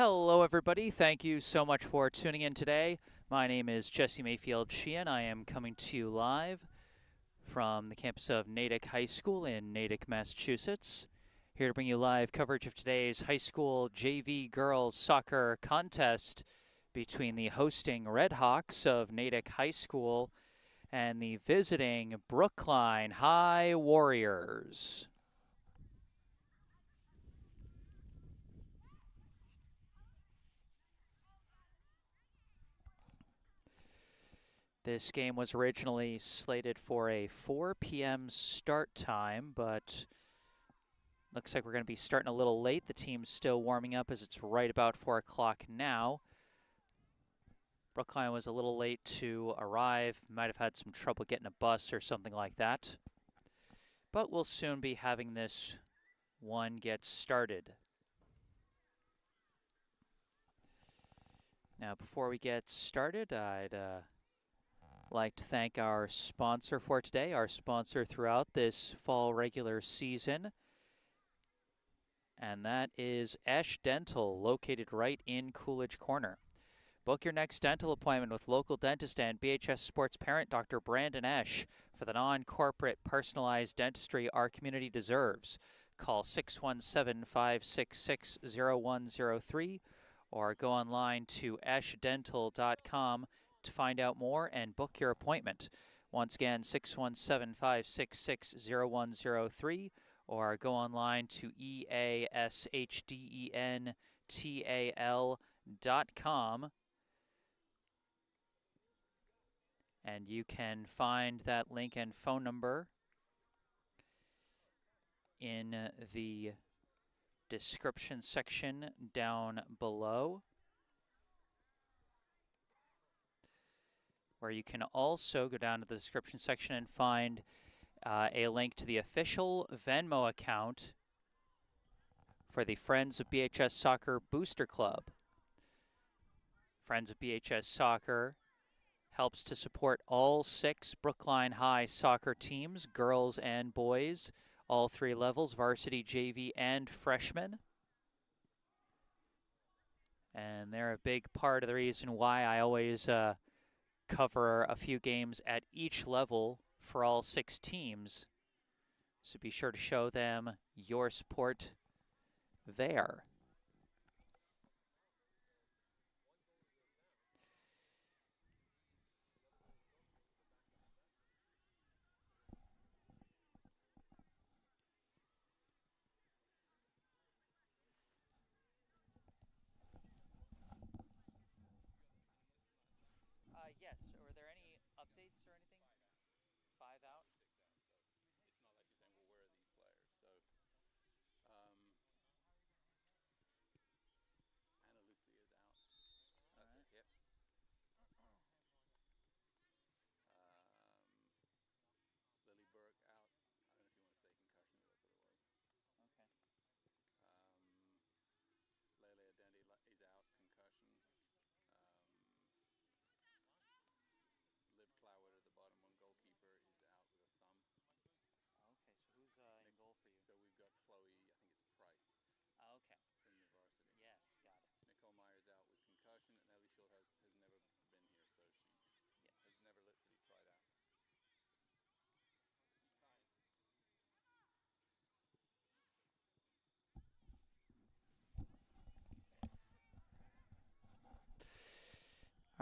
Hello, everybody. Thank you so much for tuning in today. My name is Jesse Mayfield-Sheehan. I am coming to you live from the campus of Natick High School in Natick, Massachusetts. Here to bring you live coverage of today's high school JV girls soccer contest between the hosting Red Hawks of Natick High School and the visiting Brookline High Warriors. This game was originally slated for a 4 p.m. start time, but looks like we're going to be starting a little late. The team's still warming up as it's right about 4 o'clock now. Brookline was a little late to arrive. Might have had some trouble getting a bus or something like that. But we'll soon be having this one get started. Now, before we get started, I'd like to thank our sponsor for today, our sponsor throughout this fall regular season, and that is Esch Dental, located right in Coolidge Corner. Book your next dental appointment with local dentist and BHS Sports parent Dr. Brandon Esch for the non-corporate personalized dentistry our community deserves. Call 617-566-0103 or go online to eschdental.com to find out more and book your appointment. Once again, 617-566-0103 or go online to easchdental.com and you can find that link and phone number in the description section down below, where you can also go down to the description section and find a link to the official Venmo account for the Friends of BHS Soccer Booster Club. Friends of BHS Soccer helps to support all 6 Brookline High soccer teams, girls and boys, all 3 levels, varsity, JV, and freshmen. And they're a big part of the reason why I always cover a few games at each level for all 6 teams. So be sure to show them your support there. Yes. Were there any updates or anything? 5 out?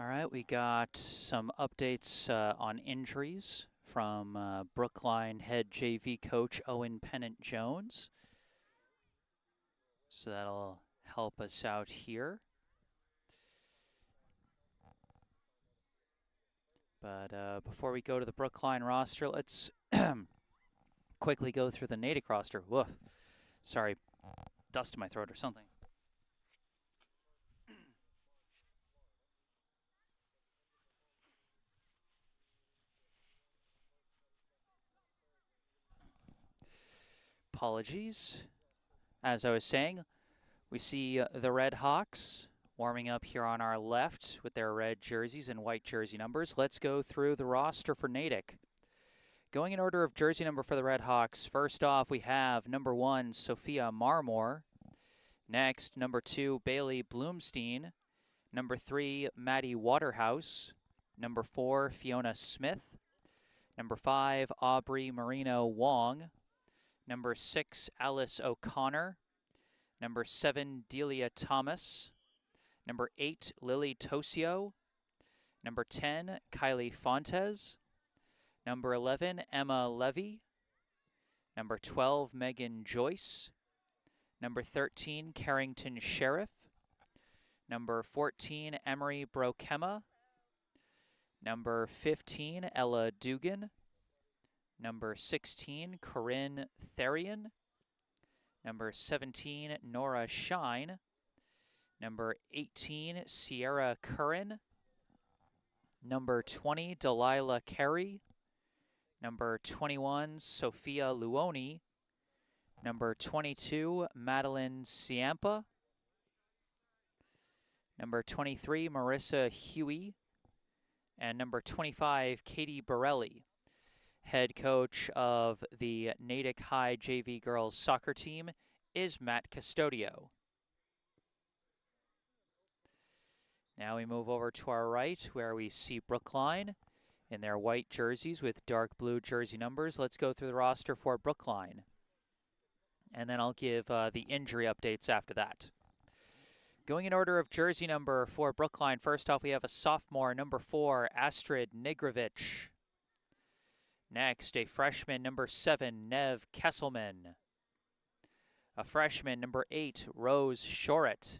All right, we got some updates on injuries from Brookline head JV coach Owen Pennant-Jones. So that'll help us out here. But before we go to the Brookline roster, let's quickly go through the Natick roster. Woof. Sorry, dust in my throat or something. Apologies. As I was saying, we see the Red Hawks warming up here on our left with their red jerseys and white jersey numbers. Let's go through the roster for Natick. Going in order of jersey number for the Red Hawks, first off we have number 1, Sophia Marmore. Next, number 2, Bailey Bloomstein. Number 3, Maddie Waterhouse. Number 4, Fiona Smith. Number 5, Aubrey Marino Wong. Number 6, Alice O'Connor. Number 7, Delia Thomas. Number 8, Lily Tosio. Number 10, Kylie Fontes. Number 11, Emma Levy. Number 12, Megan Joyce. Number 13, Carrington Sheriff. Number 14, Emery Brokema. Number 15, Ella Dugan. Number 16, Corinne Therian. Number 17, Nora Shine. Number 18, Sierra Curran. Number 20, Delilah Carey. Number 21, Sophia Luoni. Number 22, Madeline Ciampa. Number 23, Marissa Huey. And number 25, Katie Borelli. Head coach of the Natick High JV girls soccer team is Matt Custodio. Now we move over to our right where we see Brookline in their white jerseys with dark blue jersey numbers. Let's go through the roster for Brookline. And then I'll give the injury updates after that. Going in order of jersey number for Brookline, first off we have a sophomore, number 4, Astrid Nigrovich. Next, a freshman, number 7, Nev Kesselman. A freshman, number 8, Rose Shoret.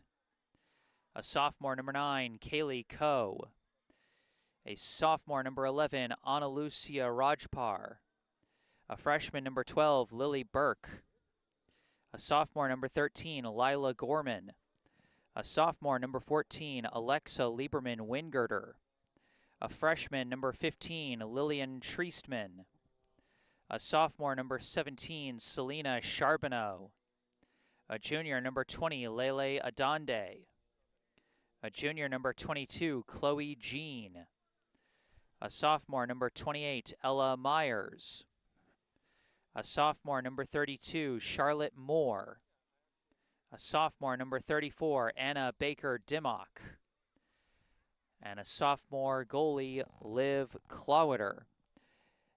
A sophomore, number 9, Kaylee Coe. A sophomore, number 11, Ana Lucia Rajpar. A freshman, number 12, Lily Burke. A sophomore, number 13, Lila Gorman. A sophomore, number 14, Alexa Lieberman Wingirter. A freshman, number 15, Lillian Treestman. A sophomore, number 17, Selena Charbonneau. A junior, number 20, Lele Adonde. A junior, number 22, Chloe Jean. A sophomore, number 28, Ella Myers. A sophomore, number 32, Charlotte Moore. A sophomore, number 34, Anna Baker Dimmock. And a sophomore goalie, Liv Clowder.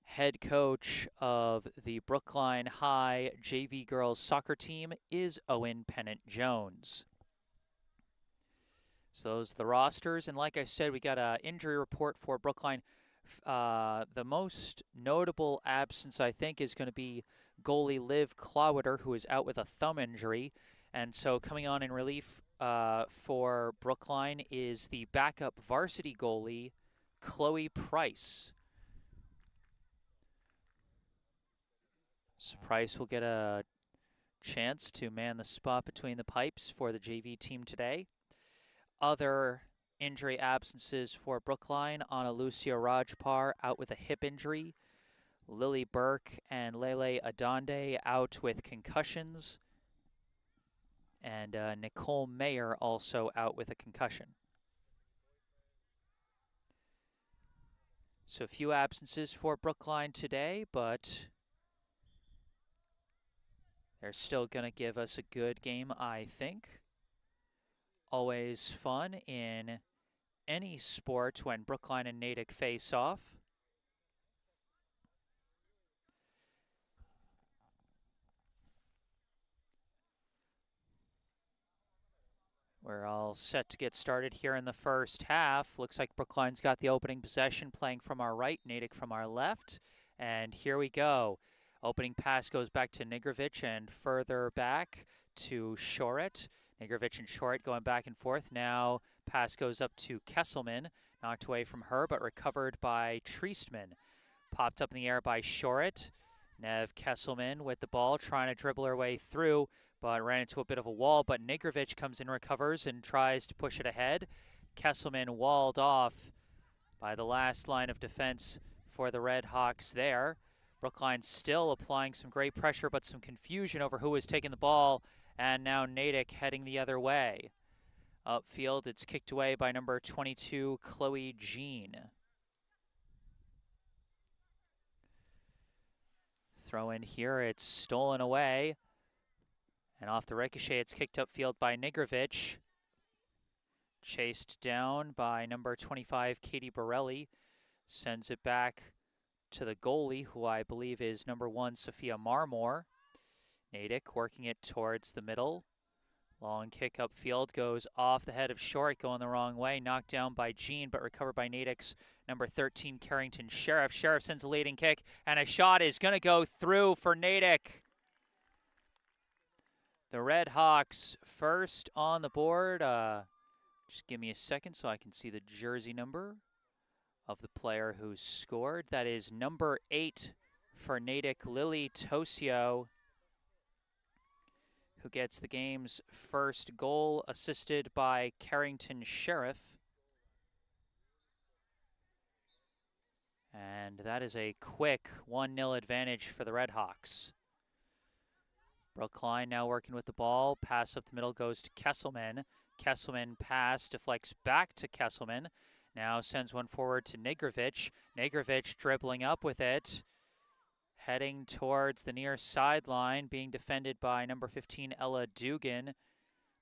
Head coach of the Brookline High JV girls soccer team is Owen Pennant-Jones. So those are the rosters, and like I said, we got an injury report for Brookline. The most notable absence, I think, is going to be goalie Liv Clowder, who is out with a thumb injury. And so coming on in relief for Brookline is the backup varsity goalie, Chloe Price. So Price will get a chance to man the spot between the pipes for the JV team today. Other injury absences for Brookline, Ana Lucia Rajpar out with a hip injury. Lily Burke and Lele Adonde out with concussions. And Nicole Mayer also out with a concussion. So a few absences for Brookline today, but they're still going to give us a good game, I think. Always fun in any sport when Brookline and Natick face off. We're all set to get started here in the first half. Looks like Brookline's got the opening possession, playing from our right, Natick from our left. And here we go. Opening pass goes back to Nigrovich and further back to Shoret. Nigrovich and Shoret going back and forth. Now pass goes up to Kesselman, knocked away from her, but recovered by Treestman. Popped up in the air by Shoret. Nev Kesselman with the ball, trying to dribble her way through, but ran into a bit of a wall. But Nigrovich comes in, recovers, and tries to push it ahead. Kesselman walled off by the last line of defense for the Red Hawks there. Brookline still applying some great pressure, but some confusion over who was taking the ball, and now Natick heading the other way. Upfield, it's kicked away by number 22, Chloe Jean. Throw in here, it's stolen away. And off the ricochet, it's kicked upfield by Nigrovic. Chased down by number 25, Katie Borelli. Sends it back to the goalie, who I believe is number 1, Sophia Marmore. Natick working it towards the middle. Long kick upfield, goes off the head of Short, going the wrong way. Knocked down by Jean, but recovered by Natick's number 13, Carrington Sheriff. Sheriff sends a leading kick, and a shot is going to go through for Natick. The Red Hawks first on the board. Just give me a second so I can see the jersey number of the player who scored. That is number 8 for Natick, Lily Tosio, who gets the game's first goal, assisted by Carrington Sheriff. And that is a quick 1-0 advantage for the Red Hawks. Brookline now working with the ball. Pass up the middle goes to Kesselman. Kesselman pass deflects back to Kesselman. Now sends one forward to Nigrovic. Nigrovic dribbling up with it. Heading towards the near sideline, being defended by number 15, Ella Dugan.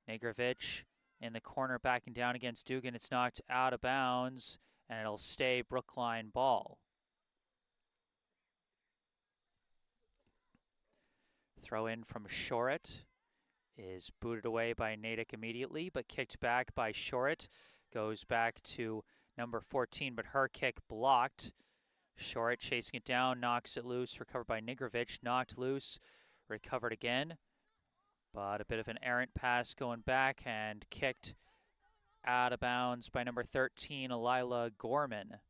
Nigrovic in the corner backing down against Dugan. It's knocked out of bounds, and it'll stay Brookline ball. Throw in from Shorett is booted away by Natick immediately, but kicked back by Shorett. Goes back to number 14, but her kick blocked. Shorett chasing it down, knocks it loose, recovered by Nigrovic. Knocked loose, recovered again. But a bit of an errant pass going back and kicked out of bounds by number 13, Elila Gorman.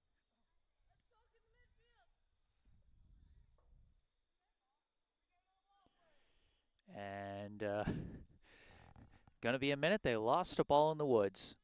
And gonna be a minute. They lost a ball in the woods.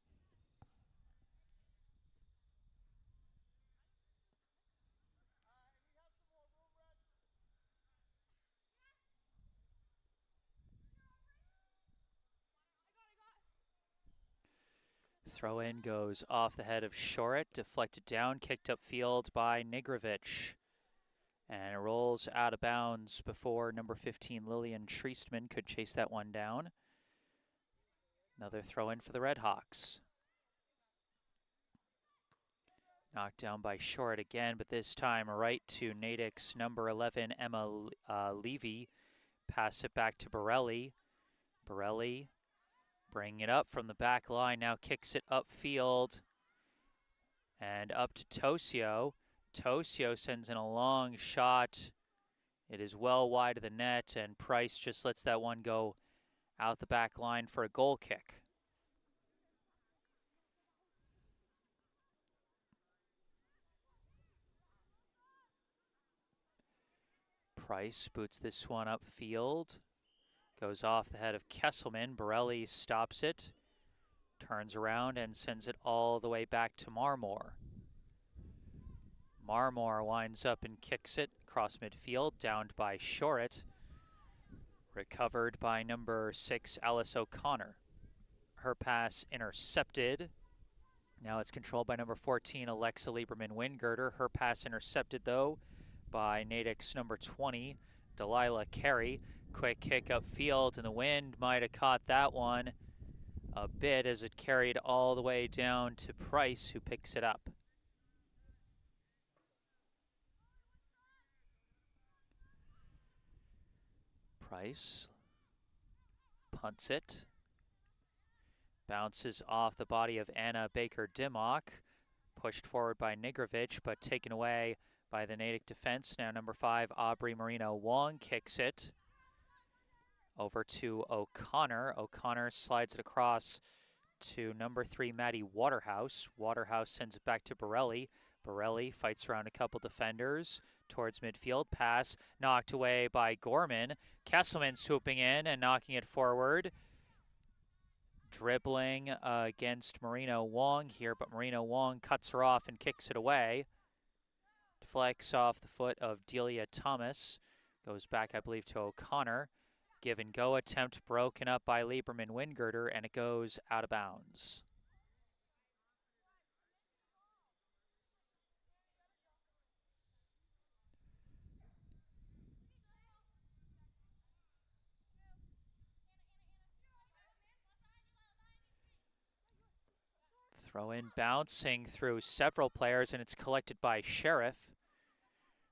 Throw in goes off the head of Shorett, deflected down, kicked upfield by Nigrovic. And it rolls out of bounds before number 15, Lillian Treistman, could chase that one down. Another throw in for the Red Hawks. Knocked down by Shorett again, but this time right to Natick's number 11, Emma Levy. Pass it back to Borelli. Borelli bringing it up from the back line, now kicks it upfield. And up to Tosio. Tosio sends in a long shot. It is well wide of the net, and Price just lets that one go out the back line for a goal kick. Price boots this one upfield. Goes off the head of Kesselman. Borelli stops it. Turns around and sends it all the way back to Marmore. Marmore winds up and kicks it across midfield, downed by Shorett. Recovered by number 6, Alice O'Connor. Her pass intercepted. Now it's controlled by number 14, Alexa Lieberman-Wingirter. Her pass intercepted, though, by Natick's number 20, Delilah Carey. Quick kick upfield, and the wind might have caught that one a bit as it carried all the way down to Price, who picks it up. Price punts it. Bounces off the body of Anna Baker-Dimmock. Pushed forward by Nigrovic, but taken away by the Natick defense. Now number 5, Aubrey Marino-Wong kicks it over to O'Connor. O'Connor slides it across to number 3, Maddie Waterhouse. Waterhouse sends it back to Borelli. Borelli fights around a couple defenders towards midfield. Pass knocked away by Gorman. Kesselman swooping in and knocking it forward. Dribbling against Marino-Wong here, but Marino-Wong cuts her off and kicks it away. Deflects off the foot of Delia Thomas. Goes back, I believe, to O'Connor. Give and go attempt broken up by Lieberman-Wingirter, and it goes out of bounds. Throw in bouncing through several players, and it's collected by Sheriff.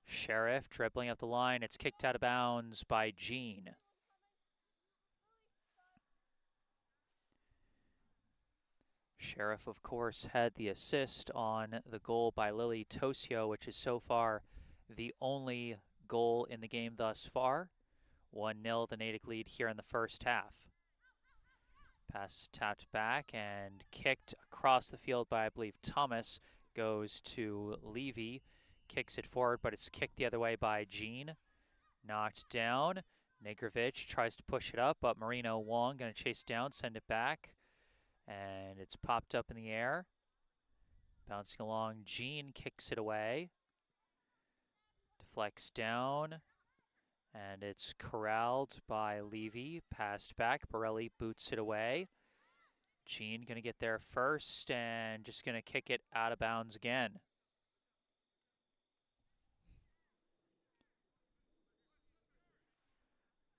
Sheriff dribbling up the line. It's kicked out of bounds by Jean. Sheriff, of course, had the assist on the goal by Lily Tosio, which is so far the only goal in the game thus far. 1-0 the Natick lead here in the first half. Pass tapped back and kicked across the field by, I believe, Thomas. Goes to Levy. Kicks it forward, but it's kicked the other way by Jean. Knocked down. Negrovich tries to push it up, but Marino Wong going to chase down, send it back. And it's popped up in the air. Bouncing along, Jean kicks it away. Deflects down. And it's corralled by Levy. Passed back. Borelli boots it away. Jean going to get there first and just going to kick it out of bounds again.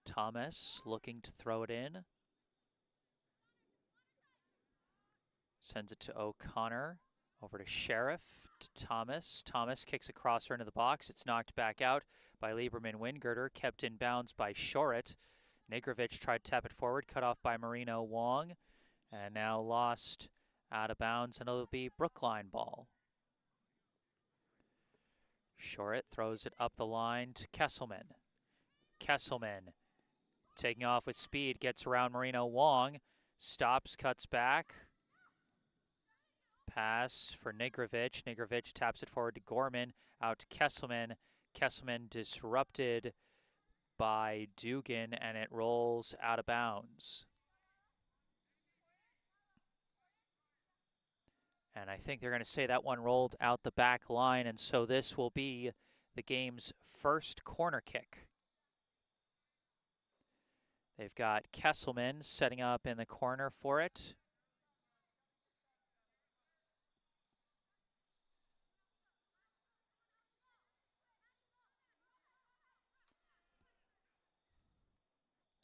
Thomas looking to throw it in. Sends it to O'Connor. Over to Sheriff, to Thomas. Thomas kicks a crosser into the box. It's knocked back out by Lieberman Wingirter. Kept in bounds by Shoret. Negrovich tried to tap it forward. Cut off by Marino Wong. And now lost out of bounds. And it'll be Brookline ball. Shoret throws it up the line to Kesselman. Kesselman taking off with speed. Gets around Marino Wong. Stops, cuts back. Pass for Negrovich. Negrovich taps it forward to Gorman. Out to Kesselman. Kesselman disrupted by Dugan, and it rolls out of bounds. And I think they're going to say that one rolled out the back line, and so this will be the game's first corner kick. They've got Kesselman setting up in the corner for it.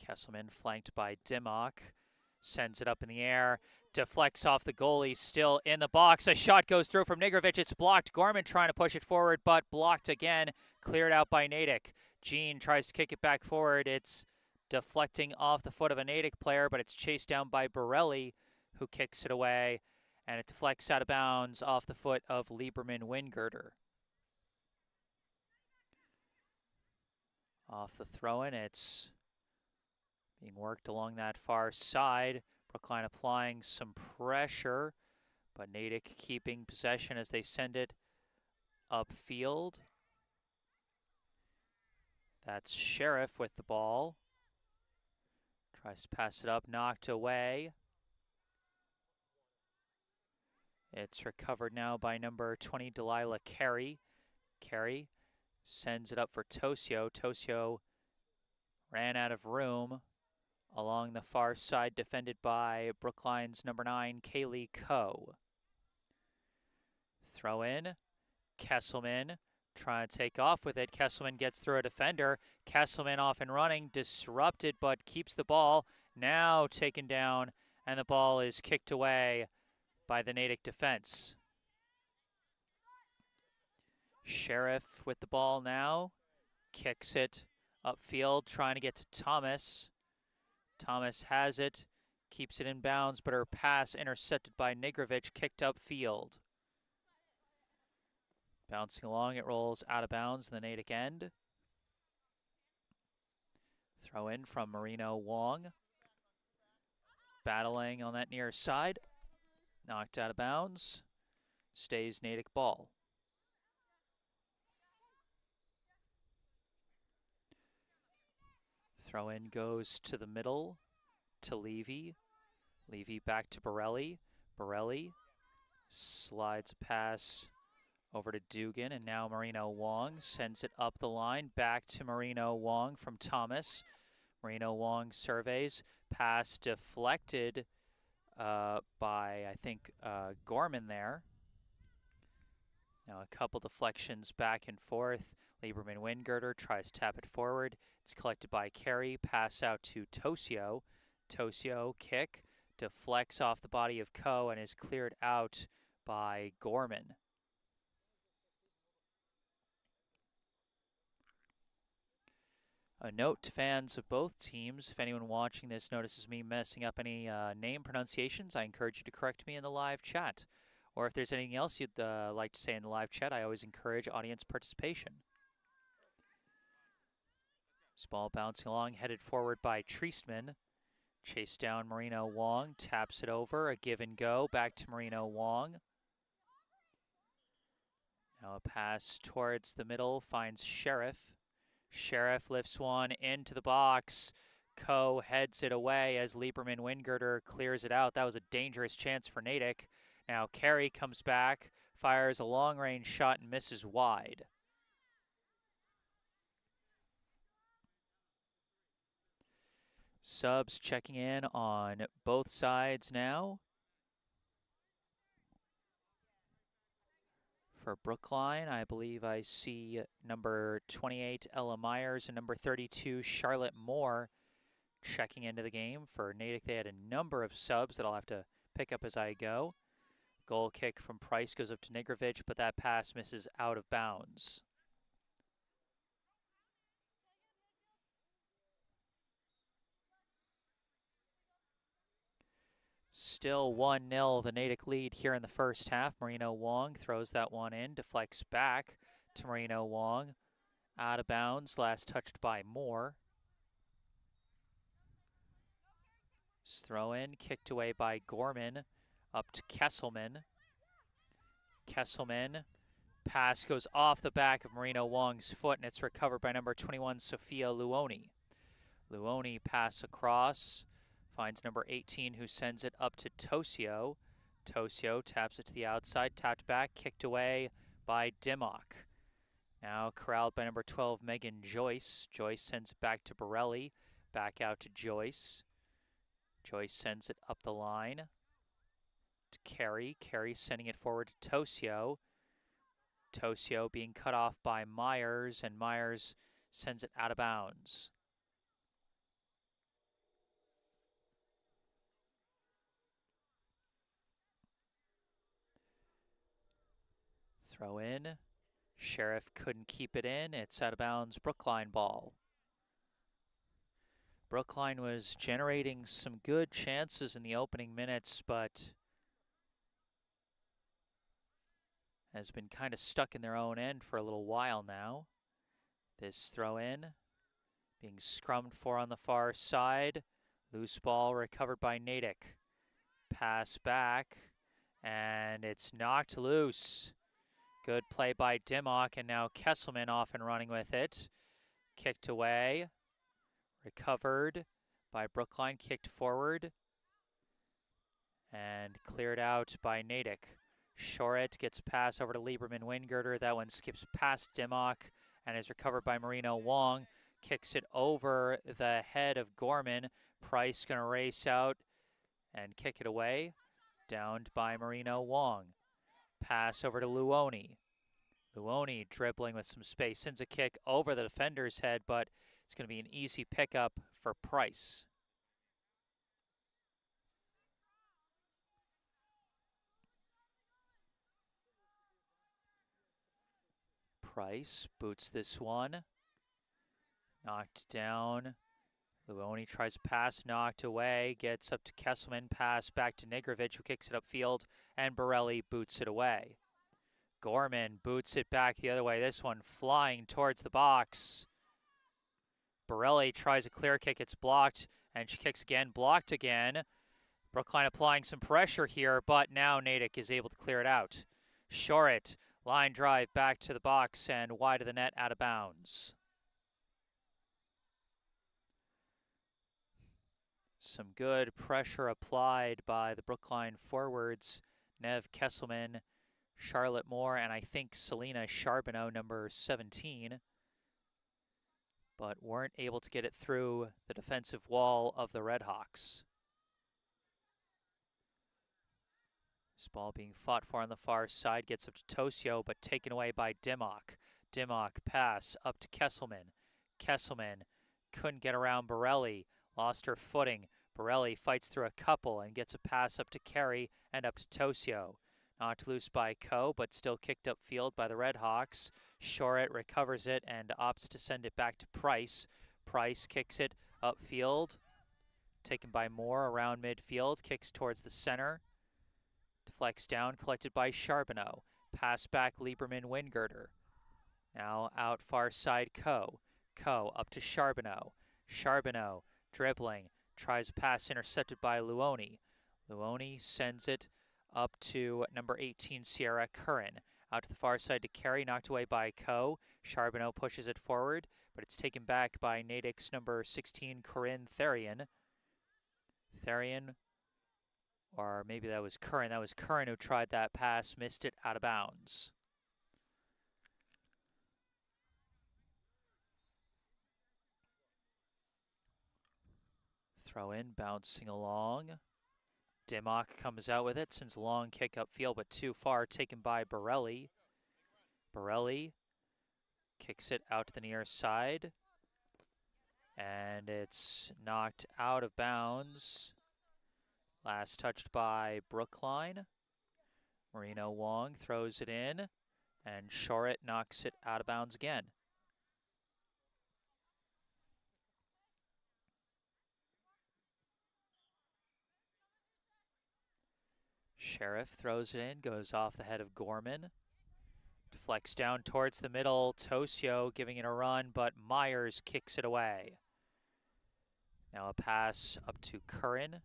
Kesselman flanked by Dimmock. Sends it up in the air. Deflects off the goalie. Still in the box. A shot goes through from Negrovich. It's blocked. Gorman trying to push it forward, but blocked again. Cleared out by Natick. Jean tries to kick it back forward. It's deflecting off the foot of a Natick player, but it's chased down by Borelli, who kicks it away. And it deflects out of bounds off the foot of Lieberman Wingirter. Off the throw-in, it's being worked along that far side. Brookline applying some pressure, but Natick keeping possession as they send it upfield. That's Sheriff with the ball. Tries to pass it up, knocked away. It's recovered now by number 20, Delilah Carey. Carey sends it up for Tosio. Tosio ran out of room. Along the far side, defended by Brookline's number 9, Kaylee Coe. Throw in. Kesselman trying to take off with it. Kesselman gets through a defender. Kesselman off and running, disrupted, but keeps the ball. Now taken down, and the ball is kicked away by the Natick defense. Sheriff with the ball now. Kicks it upfield, trying to get to Thomas. Thomas has it, keeps it in bounds, but her pass intercepted by Negrovich, kicked upfield. Bouncing along, it rolls out of bounds in the Natick end. Throw in from Marino Wong. Battling on that near side. Knocked out of bounds. Stays Natick ball. Throw in goes to the middle, to Levy. Levy back to Borelli. Borelli slides a pass over to Dugan, and now Marino Wong sends it up the line, back to Marino Wong from Thomas. Marino Wong surveys, pass deflected by, I think, Gorman there. Now a couple deflections back and forth. Lieberman Wingirter tries to tap it forward. It's collected by Carey. Pass out to Tosio. Tosio kick. deflects off the body of Coe and is cleared out by Gorman. A note to fans of both teams, if anyone watching this notices me messing up any name pronunciations, I encourage you to correct me in the live chat. Or if there's anything else you'd like to say in the live chat, I always encourage audience participation. This ball bouncing along, headed forward by Treestman. Chased down Marino Wong, taps it over, a give and go, back to Marino Wong. Now a pass towards the middle, finds Sheriff. Sheriff lifts one into the box. Coe heads it away as Lieberman Wingirter clears it out. That was a dangerous chance for Natick. Now Carey comes back, fires a long-range shot and misses wide. Subs checking in on both sides now. For Brookline, I believe I see number 28, Ella Myers, and number 32, Charlotte Moore, checking into the game. For Natick, they had a number of subs that I'll have to pick up as I go. Goal kick from Price goes up to Nigrovic, but that pass misses out of bounds. Still 1-0, the Natick lead here in the first half. Marino Wong throws that one in, deflects back to Marino Wong. Out of bounds, last touched by Moore. Throw in, kicked away by Gorman, up to Kesselman. Kesselman, pass goes off the back of Marino Wong's foot, and it's recovered by number 21, Sophia Luoni. Luoni pass across. Finds number 18, who sends it up to Tosio. Tosio taps it to the outside, tapped back, kicked away by Dimmock. Now corralled by number 12, Megan Joyce. Joyce sends it back to Borelli, back out to Joyce. Joyce sends it up the line to Carey. Carey sending it forward to Tosio. Tosio being cut off by Myers, and Myers sends it out of bounds. Throw in. Sheriff couldn't keep it in. It's out of bounds, Brookline ball. Brookline was generating some good chances in the opening minutes, but has been kind of stuck in their own end for a little while now. This throw in, being scrummed for on the far side. Loose ball recovered by Natick. Pass back, and it's knocked loose. Good play by Dimmock, and now Kesselman off and running with it. Kicked away. Recovered by Brookline, kicked forward. And cleared out by Natick. Shoret gets pass over to Lieberman Wingirter. That one skips past Dimmock and is recovered by Marino Wong. Kicks it over the head of Gorman. Price going to race out and kick it away. Downed by Marino Wong. Pass over to Luoni. Luoni dribbling with some space. Sends a kick over the defender's head, but it's going to be an easy pickup for Price. Price boots this one. Knocked down. Luoni tries to pass, knocked away. Gets up to Kesselman. Pass back to Nigrovic, who kicks it upfield. And Borelli boots it away. Gorman boots it back the other way. This one flying towards the box. Borelli tries a clear kick. It's blocked. And she kicks again. Blocked again. Brookline applying some pressure here, but now Natick is able to clear it out. Shoret, line drive back to the box and wide of the net, out of bounds. Some good pressure applied by the Brookline forwards, Nev Kesselman, Charlotte Moore, and I think Selena Charbonneau, number 17, but weren't able to get it through the defensive wall of the Redhawks. This ball being fought for on the far side, gets up to Tosio, but taken away by Dimmock. Dimmock pass up to Kesselman. Kesselman couldn't get around Borelli, lost her footing. Borelli fights through a couple and gets a pass up to Carey and up to Tosio. Knocked loose by Coe, but still kicked upfield by the Redhawks. Shorett recovers it and opts to send it back to Price. Price kicks it upfield. Taken by Moore around midfield. Kicks towards the center. Deflects down, collected by Charbonneau. Pass back Lieberman Wingirter. Now out far side Coe. Coe up to Charbonneau. Charbonneau dribbling. Tries a pass intercepted by Luoni. Luoni sends it up to number 18, Sierra Curran. Out to the far side to Carey, knocked away by Coe. Charbonneau pushes it forward, but it's taken back by Natick's number 16, Corinne Therian. Therian, or maybe that was Curran. That was Curran who tried that pass, missed it out of bounds. Throw in, bouncing along. Dimmock comes out with it, sends a long kick upfield, but too far, taken by Borelli. Borelli kicks it out to the near side, and it's knocked out of bounds. Last touched by Brookline. Marino Wong throws it in, and Shorett knocks it out of bounds again. Sheriff throws it in, goes off the head of Gorman. Deflects down towards the middle. Tosio giving it a run, but Myers kicks it away. Now a pass up to Curran.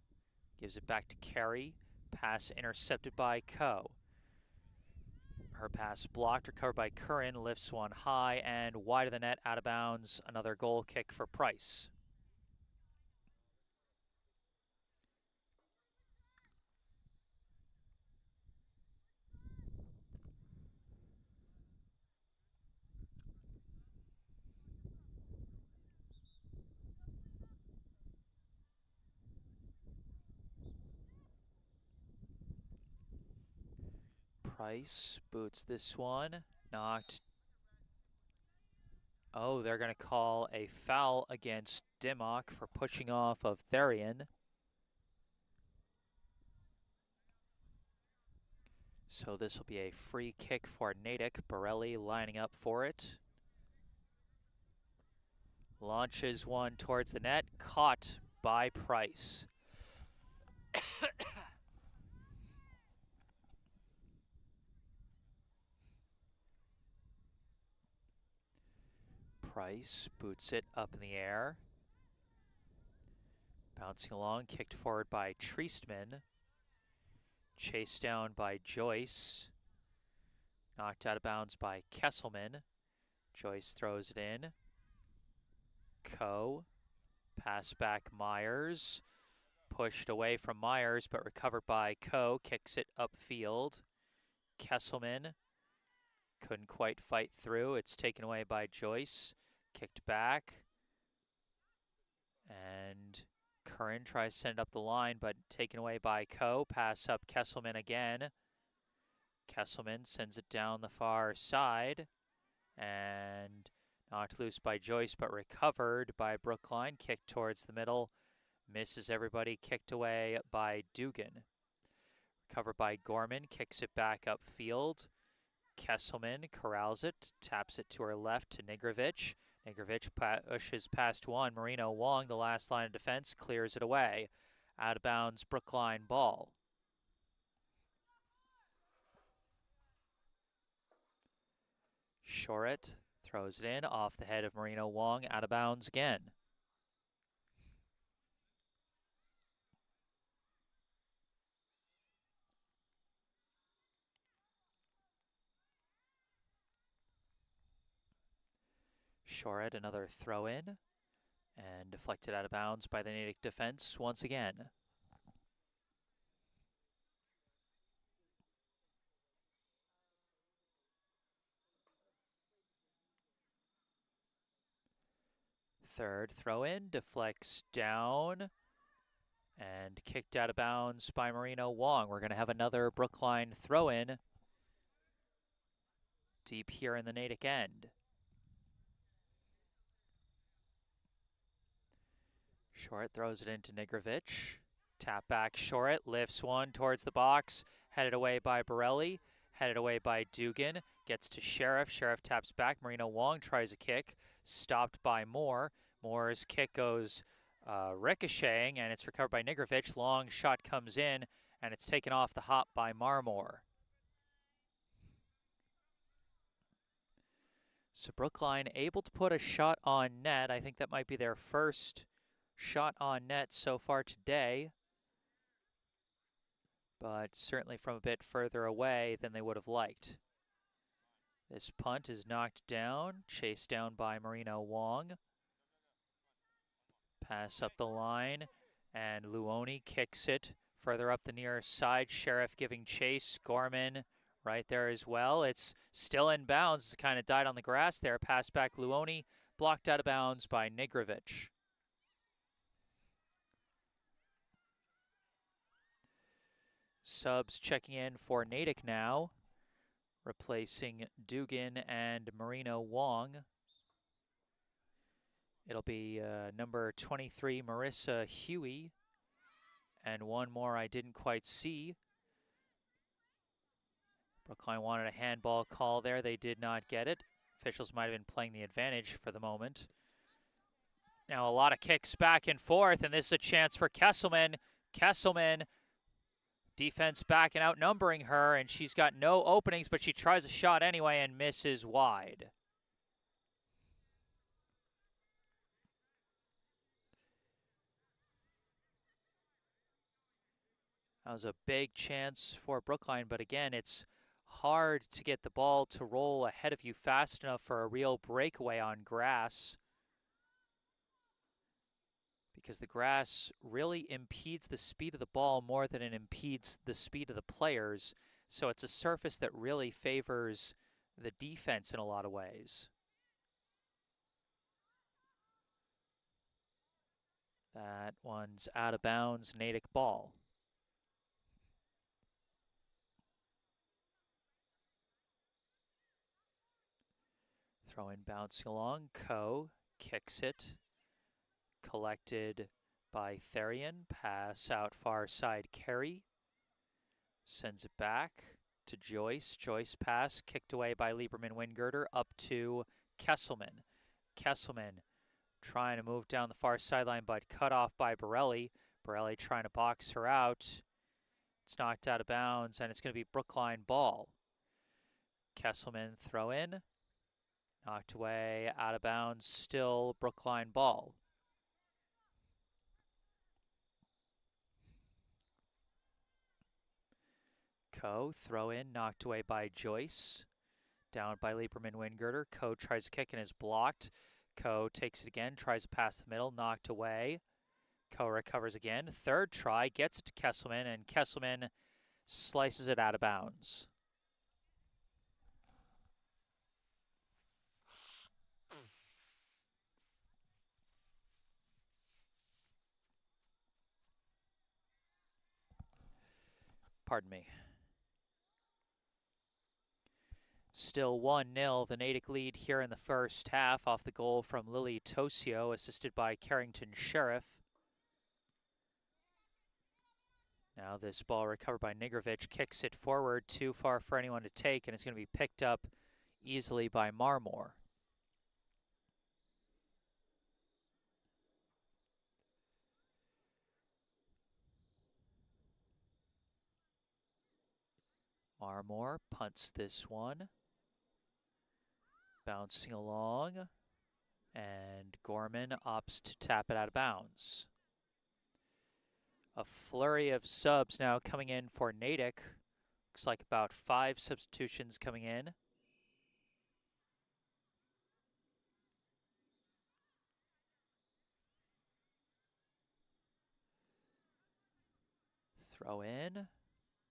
Gives it back to Carey. Pass intercepted by Coe. Her pass blocked, recovered by Curran. Lifts one high and wide of the net, out of bounds. Another goal kick for Price. Price boots this one. Knocked. Oh, they're going to call a foul against Dimmock for pushing off of Therian. So this will be a free kick for Natick. Borelli lining up for it. Launches one towards the net. Caught by Price. Price boots it up in the air. Bouncing along, kicked forward by Treestman. Chased down by Joyce. Knocked out of bounds by Kesselman. Joyce throws it in. Coe. Pass back Myers. Pushed away from Myers, but recovered by Coe. Kicks it upfield. Kesselman couldn't quite fight through. It's taken away by Joyce. Kicked back. And Curran tries to send up the line, but taken away by Coe. Pass up Kesselman again. Kesselman sends it down the far side. And knocked loose by Joyce, but recovered by Brookline. Kicked towards the middle. Misses everybody. Kicked away by Dugan. Recovered by Gorman. Kicks it back upfield. Kesselman corrals it. Taps it to her left to Nigrovic. Nigrovic pushes past one. Marino Wong, the last line of defense, clears it away. Out of bounds, Brookline ball. Shorett throws it in off the head of Marino Wong. Out of bounds again. Shorett, another throw in, and deflected out of bounds by the Natick defense once again. Third throw in, deflects down, and kicked out of bounds by Marino Wong. We're going to have another Brookline throw in deep here in the Natick end. Short throws it into Nigrovic. Tap back Short, lifts one towards the box, headed away by Borelli, headed away by Dugan, gets to Sheriff. Sheriff taps back. Marina Wong tries a kick, stopped by Moore. Moore's kick goes ricocheting, and it's recovered by Nigrovic. Long shot comes in, and it's taken off the hop by Marmore. So Brookline able to put a shot on net. I think that might be their first shot on net so far today, but certainly from a bit further away than they would have liked. This punt is knocked down, chased down by Marino Wong. Pass up the line, and Luoni kicks it further up the near side. Sheriff giving chase. Gorman right there as well. It's still in bounds. Kind of died on the grass there. Pass back Luoni, blocked out of bounds by Nigrovic. Subs checking in for Natick now, replacing Dugan and Marino Wong. It'll be number 23, Marissa Huey, and one more I didn't quite see. Brookline wanted a handball call there. They did not get it. Officials might have been playing the advantage for the moment. Now a lot of kicks back and forth, and this is a chance for Kesselman. Kesselman, defense back and outnumbering her, and she's got no openings, but she tries a shot anyway and misses wide. That was a big chance for Brookline, but again, it's hard to get the ball to roll ahead of you fast enough for a real breakaway on grass, because the grass really impedes the speed of the ball more than it impedes the speed of the players. So it's a surface that really favors the defense in a lot of ways. That one's out of bounds, Natick ball. Throw in bouncing along, Coe kicks it. Collected by Therian. Pass out far side, Carey. Sends it back to Joyce. Joyce pass kicked away by Lieberman-Wingirter up to Kesselman. Kesselman trying to move down the far sideline, but cut off by Borelli. Borelli trying to box her out. It's knocked out of bounds, and it's going to be Brookline ball. Kesselman throw in. Knocked away, out of bounds, still Brookline ball. Coe, throw in, knocked away by Joyce. Down by Lieberman-Wingirter. Coe tries a kick and is blocked. Coe takes it again, tries to pass the middle, knocked away. Coe recovers again. Third try, gets it to Kesselman, and Kesselman slices it out of bounds. Pardon me. Still 1-0, the Natick lead here in the first half off the goal from Lily Tosio, assisted by Carrington Sheriff. Now this ball recovered by Nigrovic, kicks it forward, too far for anyone to take, and it's going to be picked up easily by Marmore. Marmore punts this one. Bouncing along, and Gorman opts to tap it out of bounds. A flurry of subs now coming in for Natick. Looks like about 5 substitutions coming in. Throw in,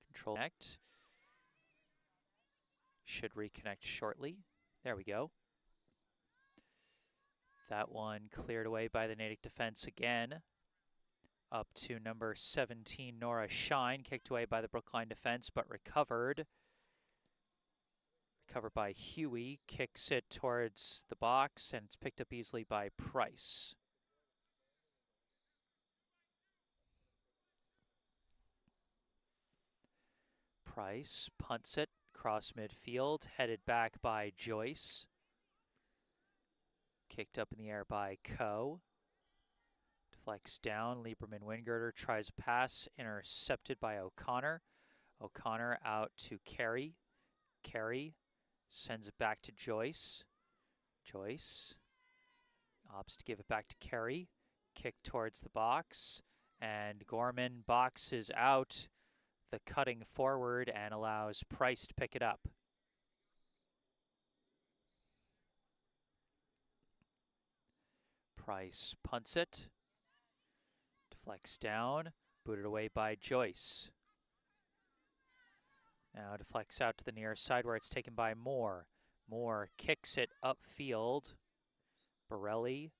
control connect. Should reconnect shortly. There we go. That one cleared away by the Natick defense again. Up to number 17, Nora Shine, kicked away by the Brookline defense, but recovered. Recovered by Huey, kicks it towards the box, and it's picked up easily by Price. Price punts it across midfield, headed back by Joyce. Kicked up in the air by Coe. Deflects down, Lieberman Wingirter tries a pass, intercepted by O'Connor. O'Connor out to Carey. Carey sends it back to Joyce. Joyce opts to give it back to Carey. Kick towards the box, and Gorman boxes out the cutting forward and allows Price to pick it up. Price punts it. Deflects down, booted away by Joyce. Now deflects out to the near side where it's taken by Moore. Moore kicks it upfield. Borelli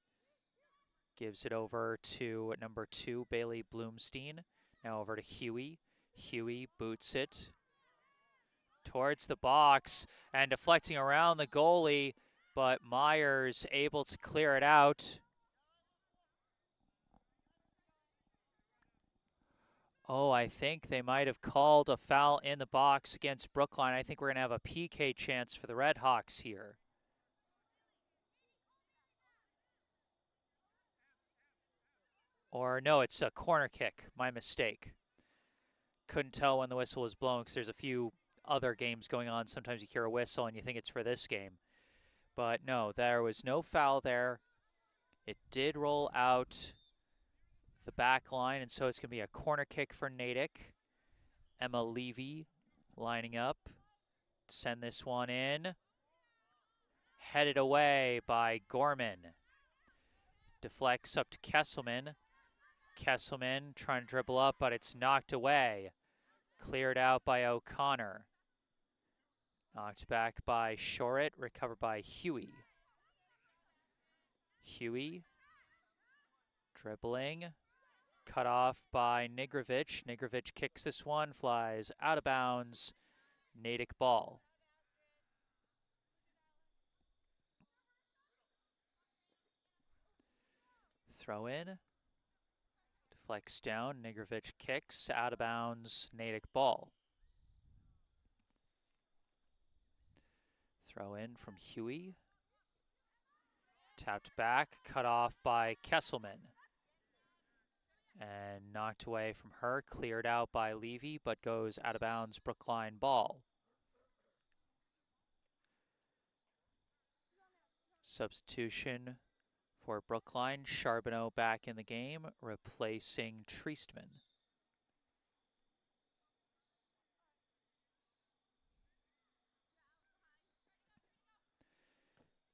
gives it over to number 2, Bailey Bloomstein. Now over to Huey. Huey boots it towards the box and deflecting around the goalie, but Myers able to clear it out. Oh, I think they might have called a foul in the box against Brookline. I think we're going to have a PK chance for the Red Hawks here. Or no, it's a corner kick. My mistake. Couldn't tell when the whistle was blown because there's a few other games going on. Sometimes you hear a whistle and you think it's for this game. But no, there was no foul there. It did roll out the back line, and so it's going to be a corner kick for Natick. Emma Levy lining up. Send this one in. Headed away by Gorman. Deflects up to Kesselman. Kesselman trying to dribble up, but it's knocked away. Cleared out by O'Connor. Knocked back by Shorett, recovered by Huey. Huey dribbling. Cut off by Nigrovic. Nigrovic kicks this one, flies out of bounds. Natick ball. Throw in. Deflects down. Nigrovic kicks out of bounds. Natick ball. Throw in from Huey. Tapped back. Cut off by Kesselman. And knocked away from her, cleared out by Levy, but goes out of bounds. Brookline ball. Substitution for Brookline. Charbonneau back in the game, replacing Treestman.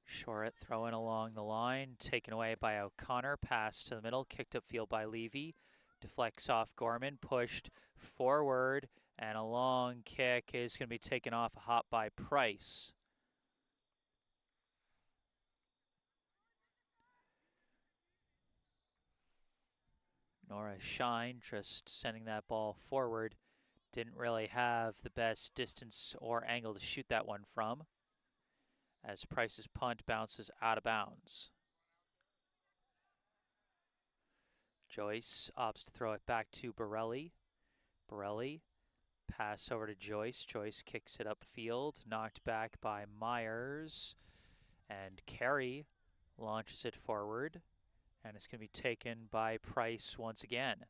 Shorett throwing along the line, taken away by O'Connor, pass to the middle, kicked upfield by Levy, deflects off Gorman, pushed forward, and a long kick is going to be taken off a hop by Price. Nora Shine just sending that ball forward. Didn't really have the best distance or angle to shoot that one from, as Price's punt bounces out of bounds. Joyce opts to throw it back to Borelli. Borelli, pass over to Joyce. Joyce kicks it upfield, knocked back by Myers. And Carey launches it forward, and it's going to be taken by Price once again.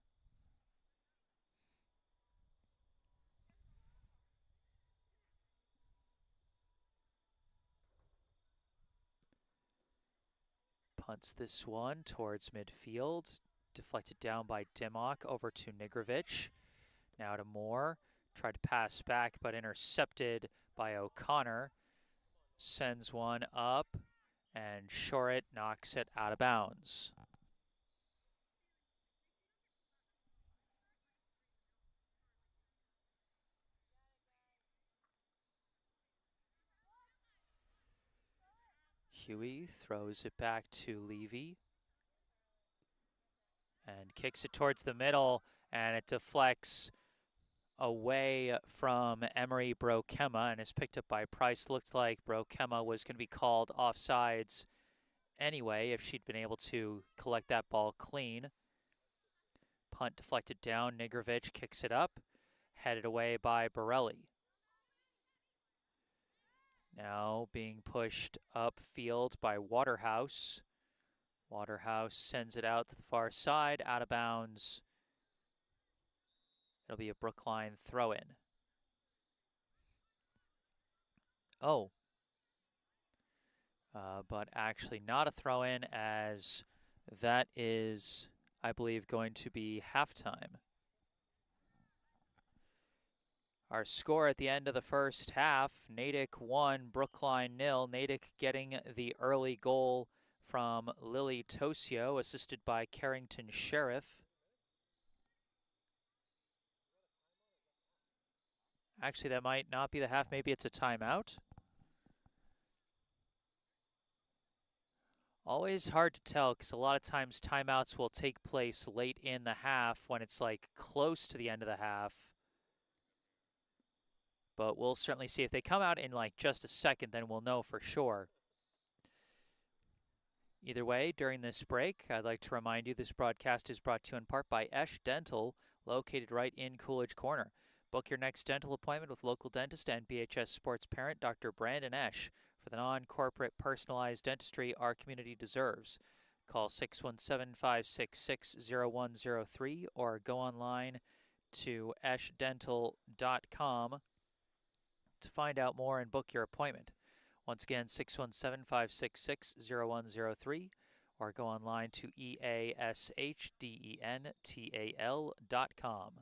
Punts this one towards midfield. Deflected down by Dimmock over to Nigrovic. Now to Moore. Tried to pass back, but intercepted by O'Connor. Sends one up, and Shorett knocks it out of bounds. Huey throws it back to Levy and kicks it towards the middle, and it deflects away from Emery Brokema and is picked up by Price. Looked like Brokema was going to be called offsides anyway if she'd been able to collect that ball clean. Punt deflected down. Nigrovic kicks it up, headed away by Borelli. Now being pushed upfield by Waterhouse. Waterhouse sends it out to the far side, out of bounds. It'll be a Brookline throw-in. Oh. But actually not a throw-in, as that is, I believe, going to be halftime. Our score at the end of the first half, Natick 1, Brookline 0. Natick getting the early goal from Lily Tosio, assisted by Carrington Sheriff. Actually, that might not be the half. Maybe it's a timeout. Always hard to tell, because a lot of times timeouts will take place late in the half when it's like close to the end of the half. But we'll certainly see. If they come out in like just a second, then we'll know for sure. Either way, during this break, I'd like to remind you this broadcast is brought to you in part by Esch Dental, located right in Coolidge Corner. Book your next dental appointment with local dentist and BHS sports parent Dr. Brandon Esch for the non-corporate personalized dentistry our community deserves. Call 617-566-0103 or go online to eschdental.com to find out more and book your appointment. Once again, 617-566-0103 or go online to easchdental.com.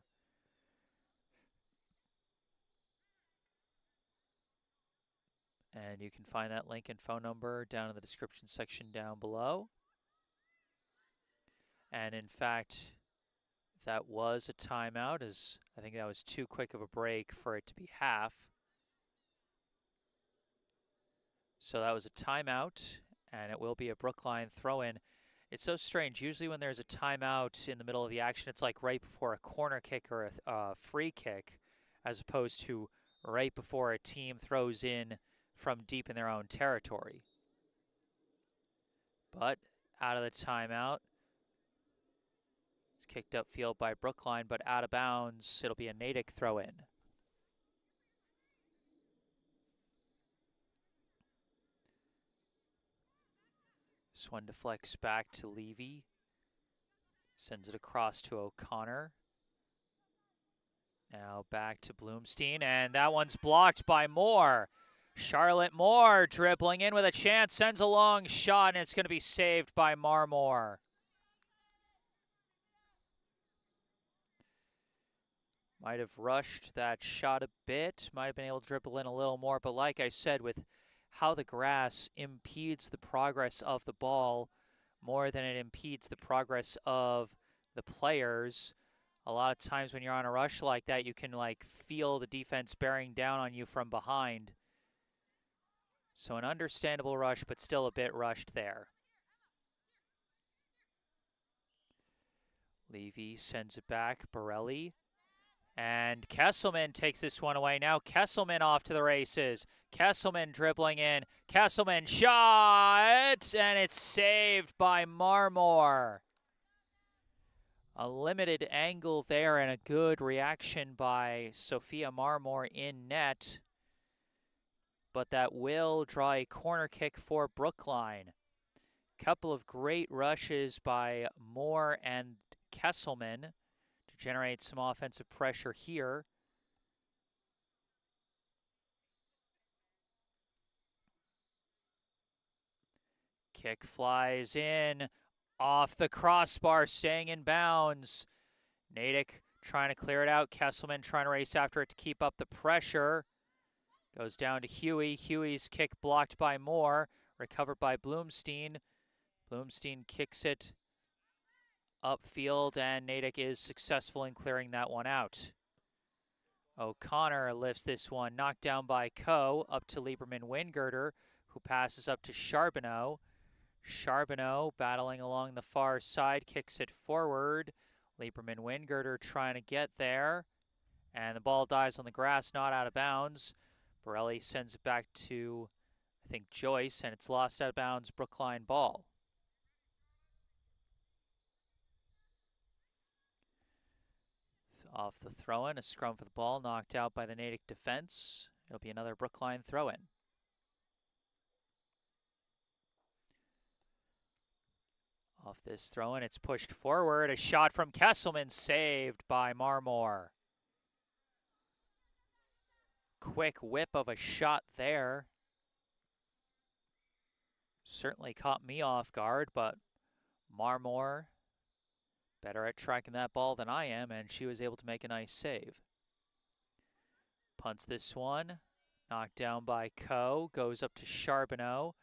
And you can find that link and phone number down in the description section down below. And in fact, that was a timeout, as I think that was too quick of a break for it to be half. So that was a timeout, and it will be a Brookline throw-in. It's so strange. Usually when there's a timeout in the middle of the action, it's like right before a corner kick or a free kick, as opposed to right before a team throws in from deep in their own territory. But out of the timeout, it's kicked upfield by Brookline, but out of bounds. It'll be a Natick throw-in. This one deflects back to Levy. Sends it across to O'Connor. Now back to Bloomstein, and that one's blocked by Moore. Charlotte Moore dribbling in with a chance, sends a long shot, and it's going to be saved by Marmore. Might have rushed that shot a bit, might have been able to dribble in a little more, but like I said, with how the grass impedes the progress of the ball more than it impedes the progress of the players, a lot of times when you're on a rush like that, you can like feel the defense bearing down on you from behind. So an understandable rush, but still a bit rushed there. Levy sends it back, Borelli. And Kesselman takes this one away. Now Kesselman off to the races. Kesselman dribbling in. Kesselman shot! And it's saved by Marmore. A limited angle there and a good reaction by Sophia Marmore in net. But that will draw a corner kick for Brookline. Couple of great rushes by Moore and Kesselman to generate some offensive pressure here. Kick flies in, off the crossbar, staying in bounds. Natick trying to clear it out. Kesselman trying to race after it to keep up the pressure. Goes down to Huey. Huey's kick blocked by Moore. Recovered by Bloomstein. Bloomstein kicks it upfield, and Natick is successful in clearing that one out. O'Connor lifts this one. Knocked down by Coe. Up to Lieberman-Wingirter, who passes up to Charbonneau. Charbonneau battling along the far side. Kicks it forward. Lieberman-Wingirter trying to get there. And the ball dies on the grass, not out of bounds. Borelli sends it back to, I think, Joyce, and it's lost out of bounds, Brookline ball. So off the throw-in. A scrum for the ball, knocked out by the Natick defense. It'll be another Brookline throw-in. Off this throw-in, it's pushed forward. A shot from Kesselman, saved by Marmore. Quick whip of a shot there. Certainly caught me off guard, but Marmore better at tracking that ball than I am, and she was able to make a nice save. Punts this one. Knocked down by Coe. Goes up to Charbonneau.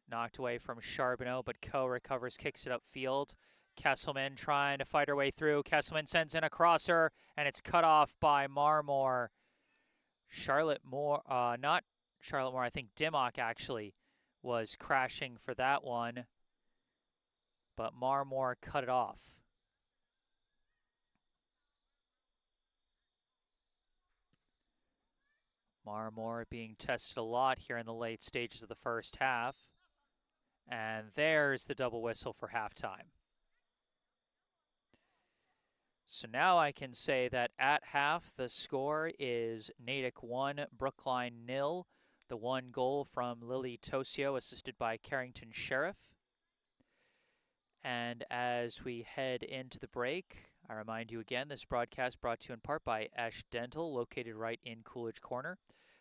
Knocked away from Charbonneau, but Coe recovers, kicks it upfield. Kesselman trying to fight her way through. Kesselman sends in a crosser, and it's cut off by Marmore. Charlotte Moore, not Charlotte Moore, I think Dimmock actually was crashing for that one, but Marmore cut it off. Marmore being tested a lot here in the late stages of the first half. And there's the double whistle for halftime. So now I can say that at half, the score is Natick 1, Brookline 0. The one goal from Lily Tosio, assisted by Carrington Sheriff. And as we head into the break, I remind you again, this broadcast brought to you in part by Esch Dental, located right in Coolidge Corner.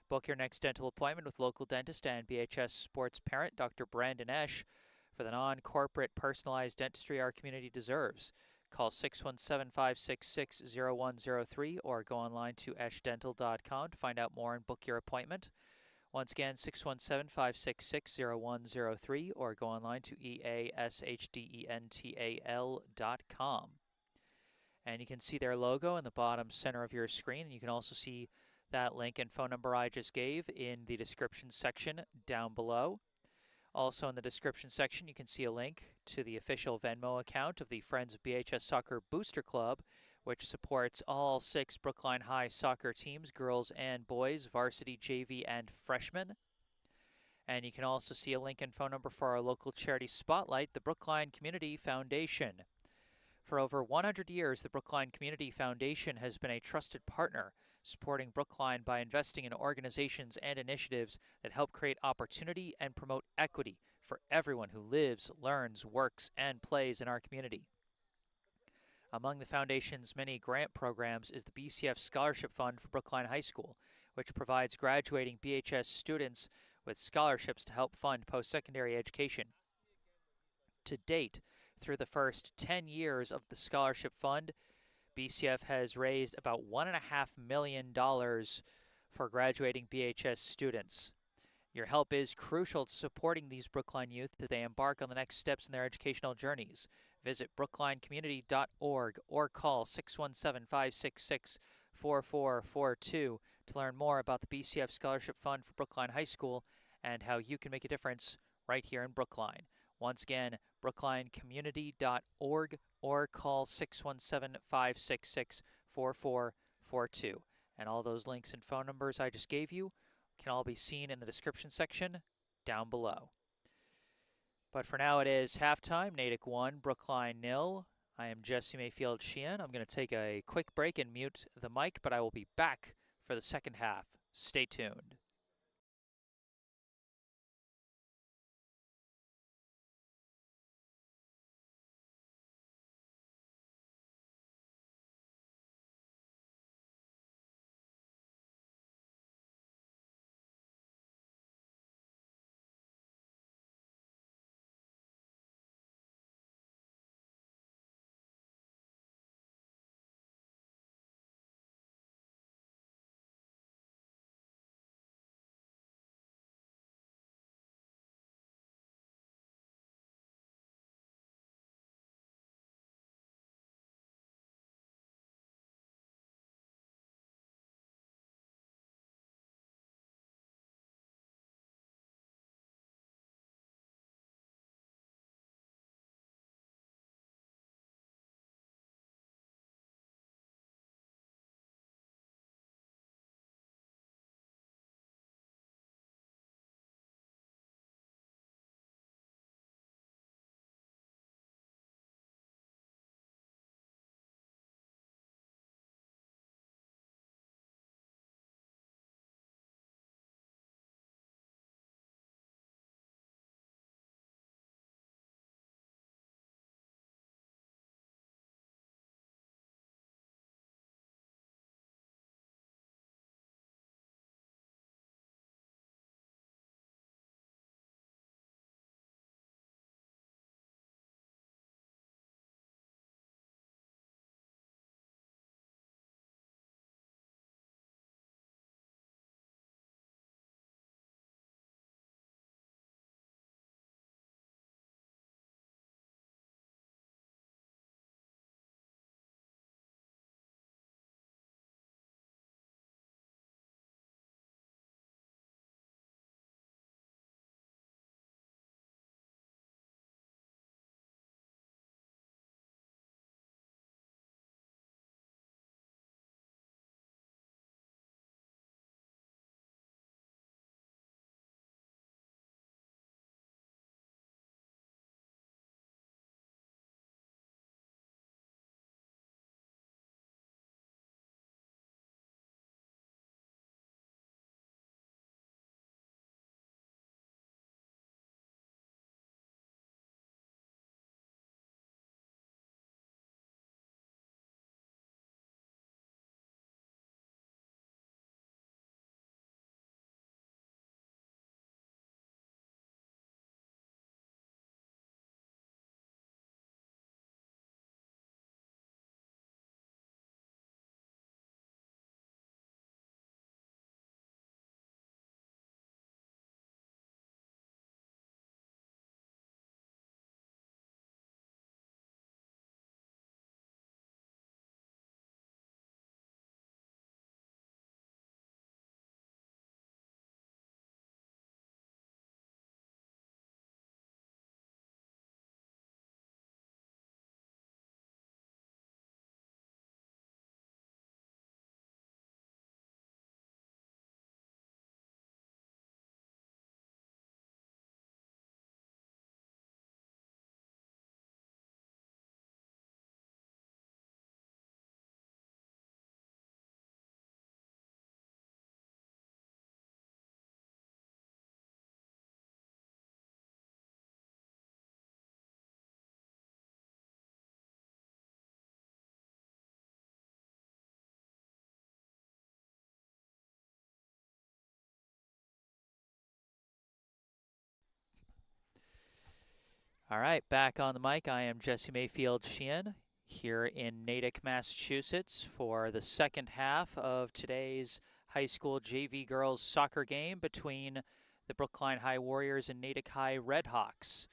Book your next dental appointment with local dentist and BHS sports parent, Dr. Brandon Esch, for the non-corporate personalized dentistry our community deserves. Call 617-566-0103 or go online to eschdental.com to find out more and book your appointment. Once again, 617-566-0103 or go online to eashdental.com. And you can see their logo in the bottom center of your screen. And you can also see that link and phone number I just gave in the description section down below. Also in the description section, you can see a link to the official Venmo account of the Friends of BHS Soccer Booster Club, which supports all 6 Brookline High soccer teams, girls and boys, varsity, JV, and freshmen. And you can also see a link and phone number for our local charity spotlight, the Brookline Community Foundation. For over 100 years, the Brookline Community Foundation has been a trusted partner, supporting Brookline by investing in organizations and initiatives that help create opportunity and promote equity for everyone who lives, learns, works, and plays in our community. Among the Foundation's many grant programs is the BCF Scholarship Fund for Brookline High School, which provides graduating BHS students with scholarships to help fund post-secondary education. To date, through the first 10 years of the Scholarship Fund, BCF has raised about $1.5 million for graduating BHS students. Your help is crucial to supporting these Brookline youth as they embark on the next steps in their educational journeys. Visit brooklinecommunity.org or call 617-566-4442 to learn more about the BCF Scholarship Fund for Brookline High School and how you can make a difference right here in Brookline. Once again, brooklinecommunity.org or call 617-566-4442. And all those links and phone numbers I just gave you can all be seen in the description section down below. But for now, it is halftime. Natick 1, Brookline 0. I am Jesse Mayfield-Sheehan. I'm going to take a quick break and mute the mic, but I will be back for the second half. Stay tuned. All right, back on the mic. I am Jesse Mayfield-Sheehan here in Natick, Massachusetts for the second half of today's high school JV girls soccer game between the Brookline High Warriors and Natick High Redhawks.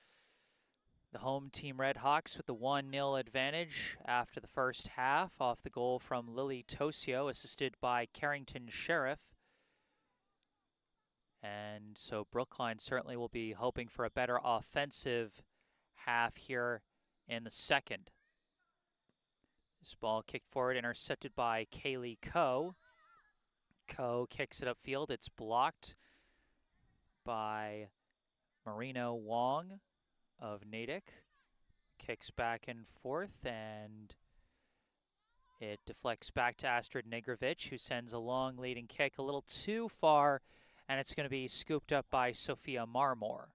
The home team Redhawks with the 1-0 advantage after the first half off the goal from Lily Tosio, assisted by Carrington Sheriff. And so Brookline certainly will be hoping for a better offensive half here in the second. This ball kicked forward, intercepted by Kaylee Coe. Coe kicks it upfield. It's blocked by Marino Wong of Natick. Kicks back and forth, and it deflects back to Astrid Negrovic, who sends a long leading kick a little too far, and it's going to be scooped up by Sophia Marmore.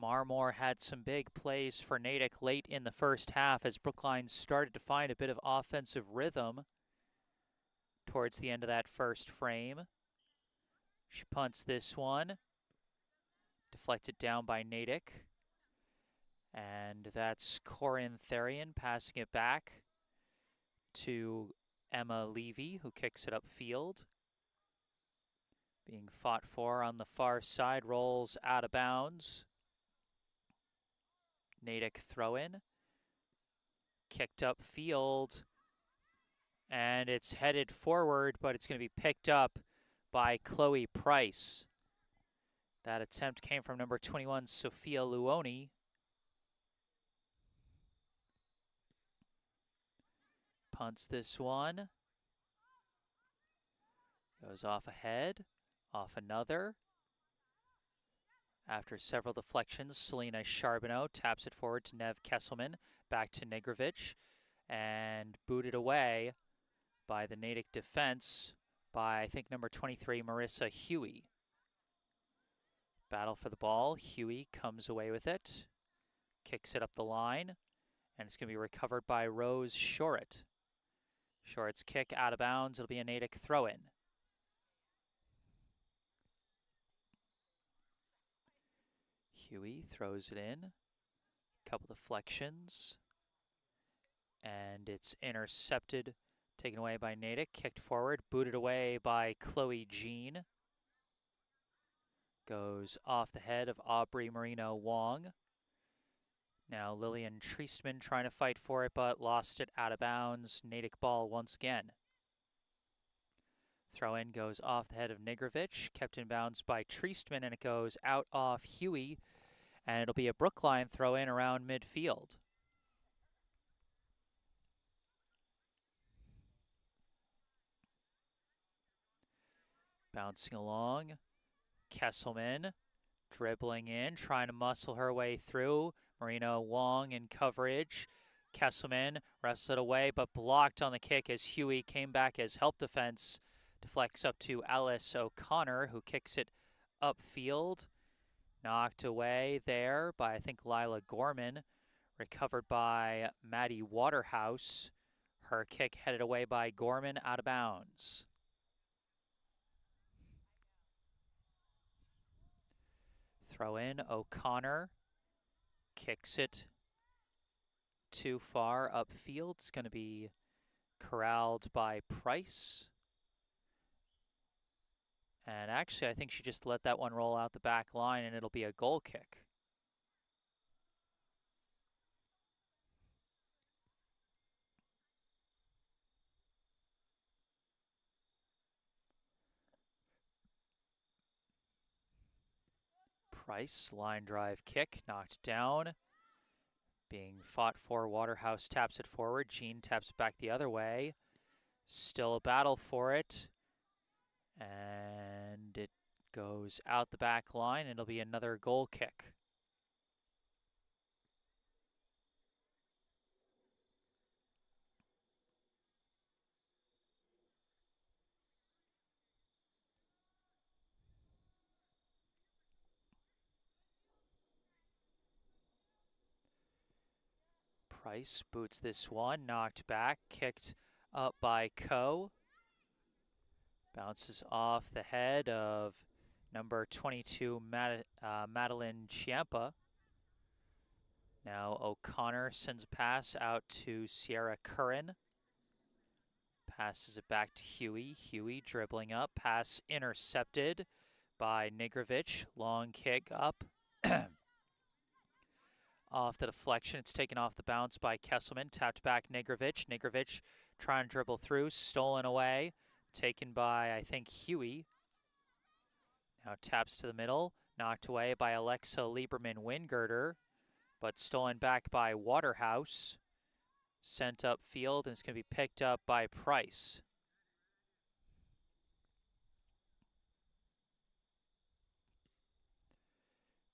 Marmore had some big plays for Natick late in the first half as Brookline started to find a bit of offensive rhythm towards the end of that first frame. She punts this one, deflected down by Natick, and that's Corinne Therian passing it back to Emma Levy, who kicks it upfield. Being fought for on the far side, rolls out of bounds. Natick throw in, kicked up field, and it's headed forward, but it's going to be picked up by Chloe Price. That attempt came from number 21, Sophia Luoni. Punts this one. Goes off ahead, off another. After several deflections, Selena Charbonneau taps it forward to Nev Kesselman, back to Negrovic, and booted away by the Natick defense by, I think, number 23, Marissa Huey. Battle for the ball. Huey comes away with it, kicks it up the line, and it's going to be recovered by Rose Shorett. Shorett's kick out of bounds. It'll be a Natick throw-in. Huey throws it in, couple deflections, and it's intercepted, taken away by Natick, kicked forward, booted away by Chloe Jean. Goes off the head of Aubrey Marino Wong. Now Lillian Treestman trying to fight for it, but lost it out of bounds. Natick ball once again. Throw in goes off the head of Negrovic, kept in bounds by Treestman, and it goes out off Huey, and it'll be a Brookline throw in around midfield. Bouncing along, Kesselman dribbling in, trying to muscle her way through. Marino Wong in coverage. Kesselman wrestled away, but blocked on the kick as Huey came back as help defense. Deflects up to Alice O'Connor, who kicks it upfield. Knocked away there by, I think, Lila Gorman. Recovered by Maddie Waterhouse. Her kick headed away by Gorman out of bounds. Throw in, O'Connor kicks it too far upfield. It's going to be corralled by Price. And actually, I think she just let that one roll out the back line, and it'll be a goal kick. Price, line drive kick, knocked down. Being fought for, Waterhouse taps it forward. Jean taps it back the other way. Still a battle for it. And it goes out the back line, and it'll be another goal kick. Price boots this one, knocked back, kicked up by Coe. Bounces off the head of number 22, Madeline Ciampa. Now O'Connor sends a pass out to Sierra Curran. Passes it back to Huey. Huey dribbling up. Pass intercepted by Negrovich. Long kick up. Off the deflection. It's taken off the bounce by Kesselman. Tapped back Negrovich. Negrovich trying to dribble through. Stolen away. Taken by, I think, Huey. Now taps to the middle. Knocked away by Alexa Lieberman-Wingirter. But stolen back by Waterhouse. Sent upfield, and it's going to be picked up by Price.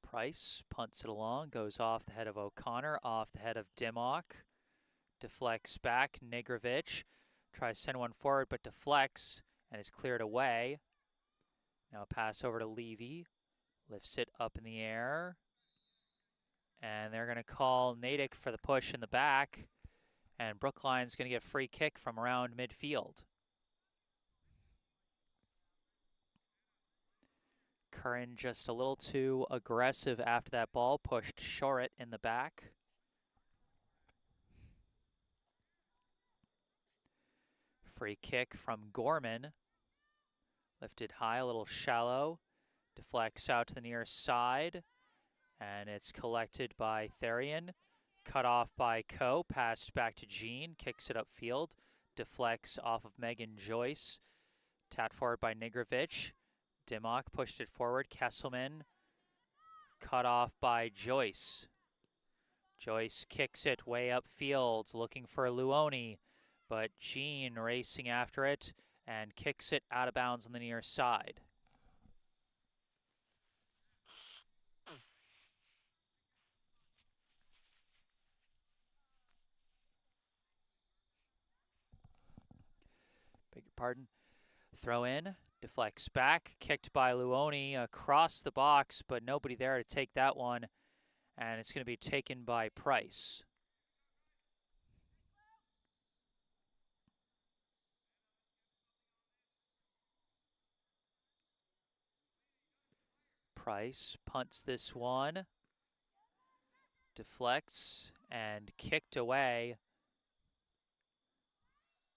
Price punts it along, goes off the head of O'Connor, off the head of Dimmock. Deflects back, Negrovich tries to send one forward, but deflects and is cleared away. Now pass over to Levy, lifts it up in the air. And they're going to call Natick for the push in the back. And Brookline's going to get a free kick from around midfield. Curran just a little too aggressive after that ball, pushed Shorett in the back. Free kick from Gorman. Lifted high, a little shallow. Deflects out to the near side. And it's collected by Therian. Cut off by Coe. Passed back to Jean. Kicks it upfield. Deflects off of Megan Joyce. Tapped forward by Negrovich. Dimmock pushed it forward. Kesselman. Cut off by Joyce. Joyce kicks it way upfield, looking for Luoni. But Jean racing after it and kicks it out of bounds on the near side. Beg your pardon. Throw in, deflects back, kicked by Luoni across the box, but nobody there to take that one, and it's going to be taken by Price. Price punts this one, deflects, and kicked away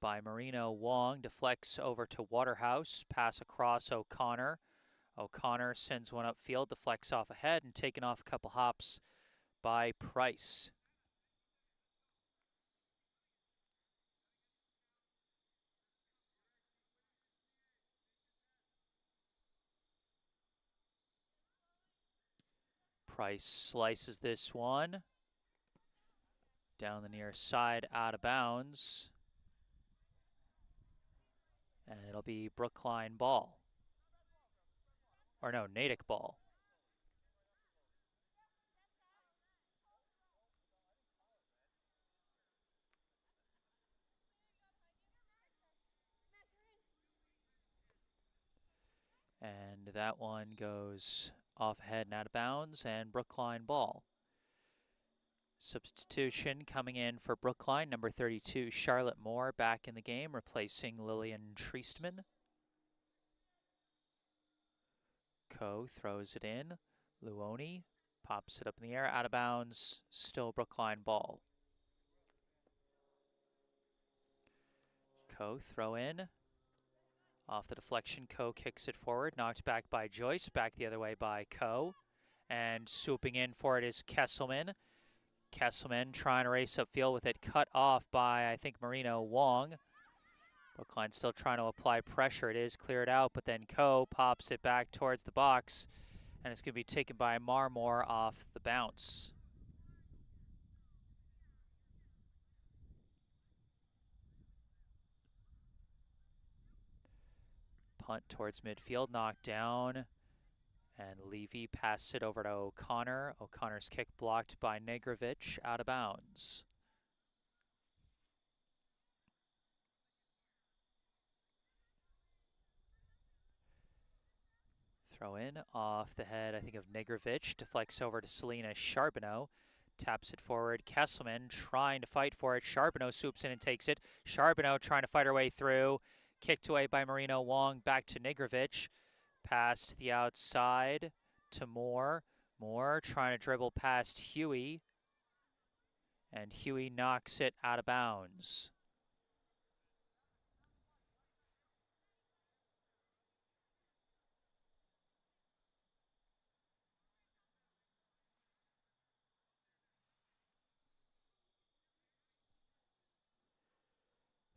by Marino Wong. Deflects over to Waterhouse. Pass across O'Connor. O'Connor sends one upfield, deflects off ahead, and taken off a couple hops by Price. Price slices this one down the near side, out of bounds. And it'll be Brookline ball. Or no, Natick ball. And that one goes off ahead and out of bounds, and Brookline ball. Substitution coming in for Brookline, number 32, Charlotte Moore, back in the game, replacing Lillian Treestman. Coe throws it in. Luoni pops it up in the air, out of bounds, still Brookline ball. Coe throw in. Off the deflection, Coe kicks it forward, knocked back by Joyce, back the other way by Coe. And swooping in for it is Kesselman. Kesselman trying to race upfield with it, cut off by, I think, Marino Wong. Brookline still trying to apply pressure. It is cleared out, but then Coe pops it back towards the box, and it's going to be taken by Marmore off the bounce. Punt towards midfield, knocked down, and Levy passes it over to O'Connor. O'Connor's kick blocked by Negrovich, out of bounds. Throw in off the head, I think, of Negrovich. Deflects over to Selena Charbonneau. Taps it forward. Kesselman trying to fight for it. Charbonneau swoops in and takes it. Charbonneau trying to fight her way through. Kicked away by Marino Wong. Back to Negrovich. Pass to the outside to Moore. Moore trying to dribble past Huey. And Huey knocks it out of bounds.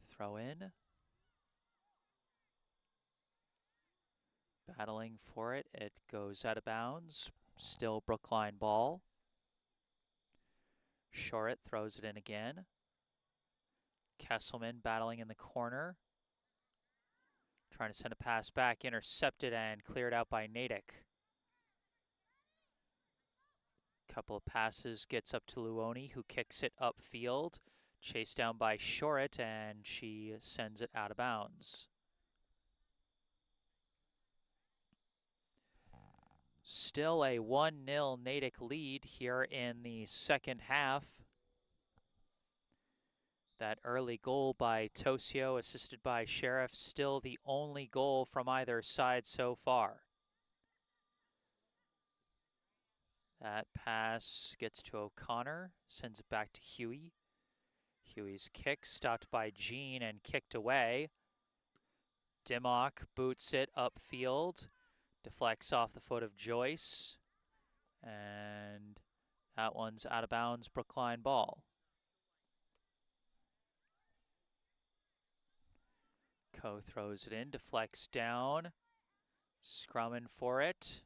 Throw in. Battling for it. It goes out of bounds. Still Brookline ball. Shorett throws it in again. Kesselman battling in the corner. Trying to send a pass back. Intercepted and cleared out by Natick. Couple of passes. Gets up to Luoni, who kicks it upfield. Chased down by Shorett, and she sends it out of bounds. Still a 1-0 Natick lead here in the second half. That early goal by Tosio, assisted by Sheriff, still the only goal from either side so far. That pass gets to O'Connor, sends it back to Huey. Huey's kick stopped by Jean and kicked away. Dimmock boots it upfield, deflects off the foot of Joyce, and that one's out of bounds, Brookline ball. Coe throws it in, deflects down, scrumming for it,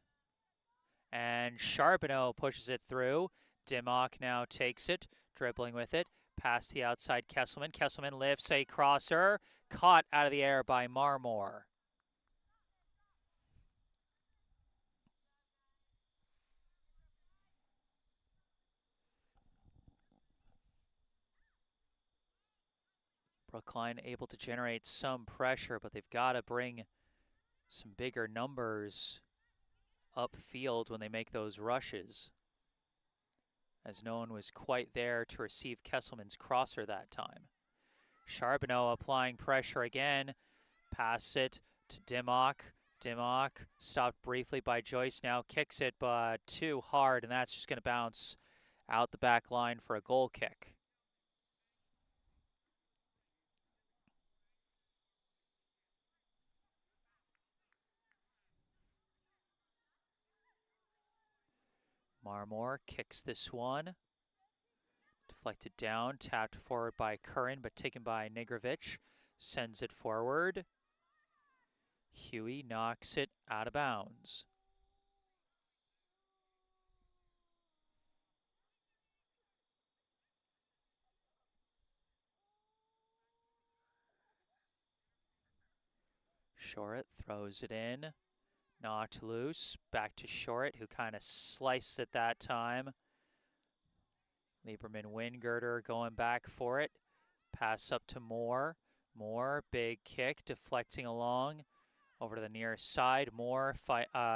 and Charbonneau pushes it through. Dimmock now takes it, dribbling with it, past the outside Kesselman. Kesselman lifts a crosser, caught out of the air by Marmore. Brookline able to generate some pressure, but they've got to bring some bigger numbers upfield when they make those rushes, as no one was quite there to receive Kesselman's crosser that time. Charbonneau applying pressure again, pass it to Dimmock. Dimmock stopped briefly by Joyce, now kicks it, but too hard, and that's just going to bounce out the back line for a goal kick. Marmore kicks this one. Deflected down, tapped forward by Curran, but taken by Negrovic. Sends it forward. Huey knocks it out of bounds. Shorett throws it in. Knocked loose. Back to Shorett, who kind of sliced it that time. Lieberman Wingirder going back for it. Pass up to Moore. Moore, big kick, deflecting along. Over to the near side. Moore,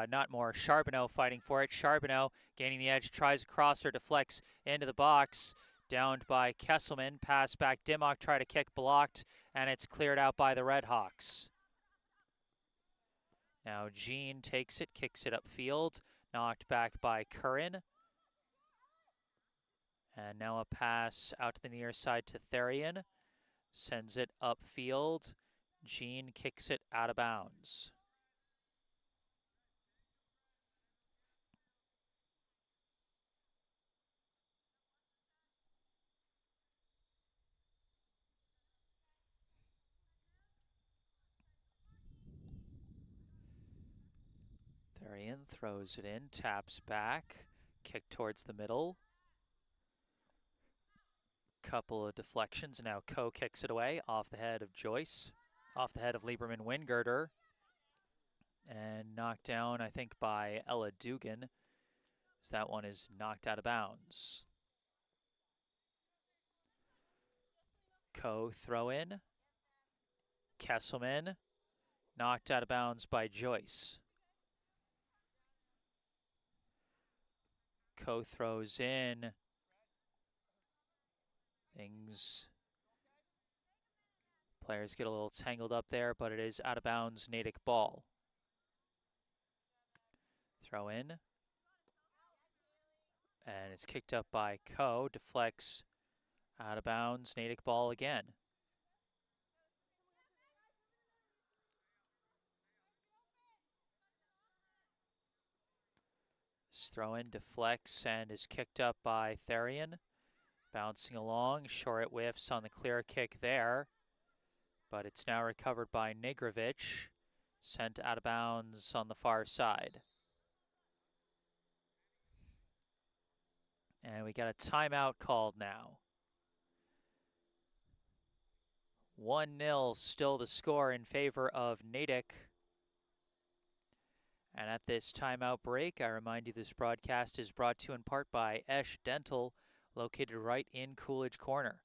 not Moore, Charbonneau fighting for it. Charbonneau gaining the edge, tries a crosser, deflects into the box. Downed by Kesselman. Pass back. Dimmock tried to kick, blocked, and it's cleared out by the Redhawks. Now Jean takes it, kicks it upfield, knocked back by Curran. And now a pass out to the near side to Therian. Sends it upfield. Jean kicks it out of bounds. Therian throws it in, taps back, kick towards the middle. Couple of deflections, now Coe kicks it away off the head of Joyce, off the head of Lieberman Wingirder, and knocked down, I think, by Ella Dugan, as that one is knocked out of bounds. Coe throw in. Kesselman knocked out of bounds by Joyce. Coe throws in. Players get a little tangled up there, but it is out of bounds, Natick ball. Throw in. And it's kicked up by Coe, deflects Out of bounds, Natick ball again. This throw-in deflects and is kicked up by Therian. Bouncing along, sure it whiffs on the clear kick there, but it's now recovered by Negrovich, sent out of bounds on the far side. And we got a timeout called now. 1-0 still the score in favor of Natick. And at this timeout break, I remind you this broadcast is brought to you in part by Esch Dental, located right in Coolidge Corner.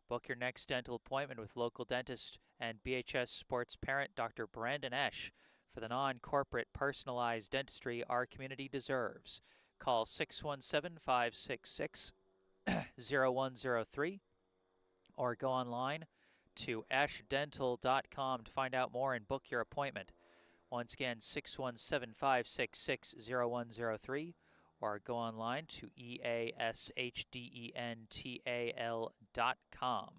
Book your next dental appointment with local dentist and BHS sports parent Dr. Brandon Esch for the non-corporate personalized dentistry our community deserves. Call 617-566-0103 or go online to eschdental.com to find out more and book your appointment. Once again, 617-566-0103 or go online to easchdental.com.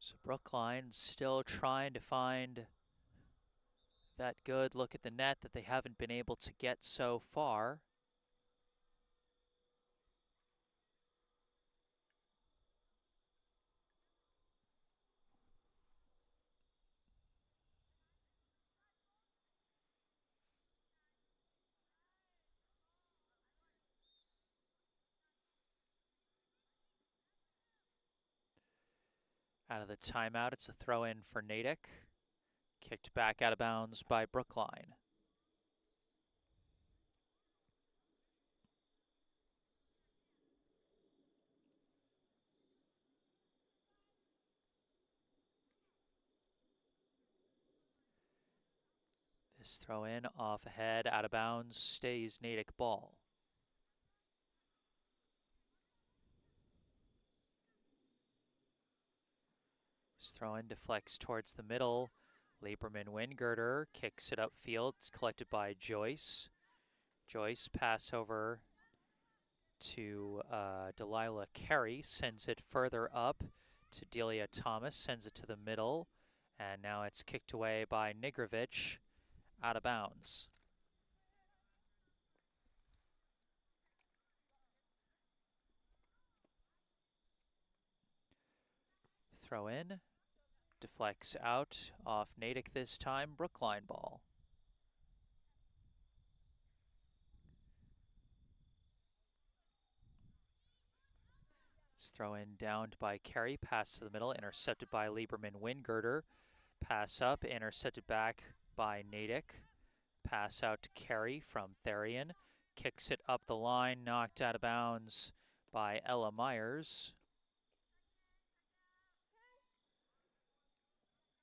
So Brookline still trying to find that good look at the net that they haven't been able to get so far. Out of the timeout, it's a throw-in for Natick. Kicked back out of bounds by Brookline. This throw-in off ahead, out of bounds, stays Natick ball. This throw-in deflects towards the middle. Lieberman Wingirder kicks it upfield. It's collected by Joyce. Joyce pass over to Delilah Carey, sends it further up to Delia Thomas, sends it to the middle, and now it's kicked away by Negrovich, out of bounds. Throw in, deflects out, off Natick this time, Brookline ball. This throw in downed by Carey, pass to the middle, intercepted by Lieberman Wingirder. Pass up, intercepted back by Natick. Pass out to Carey from Therian. Kicks it up the line, knocked out of bounds by Ella Myers.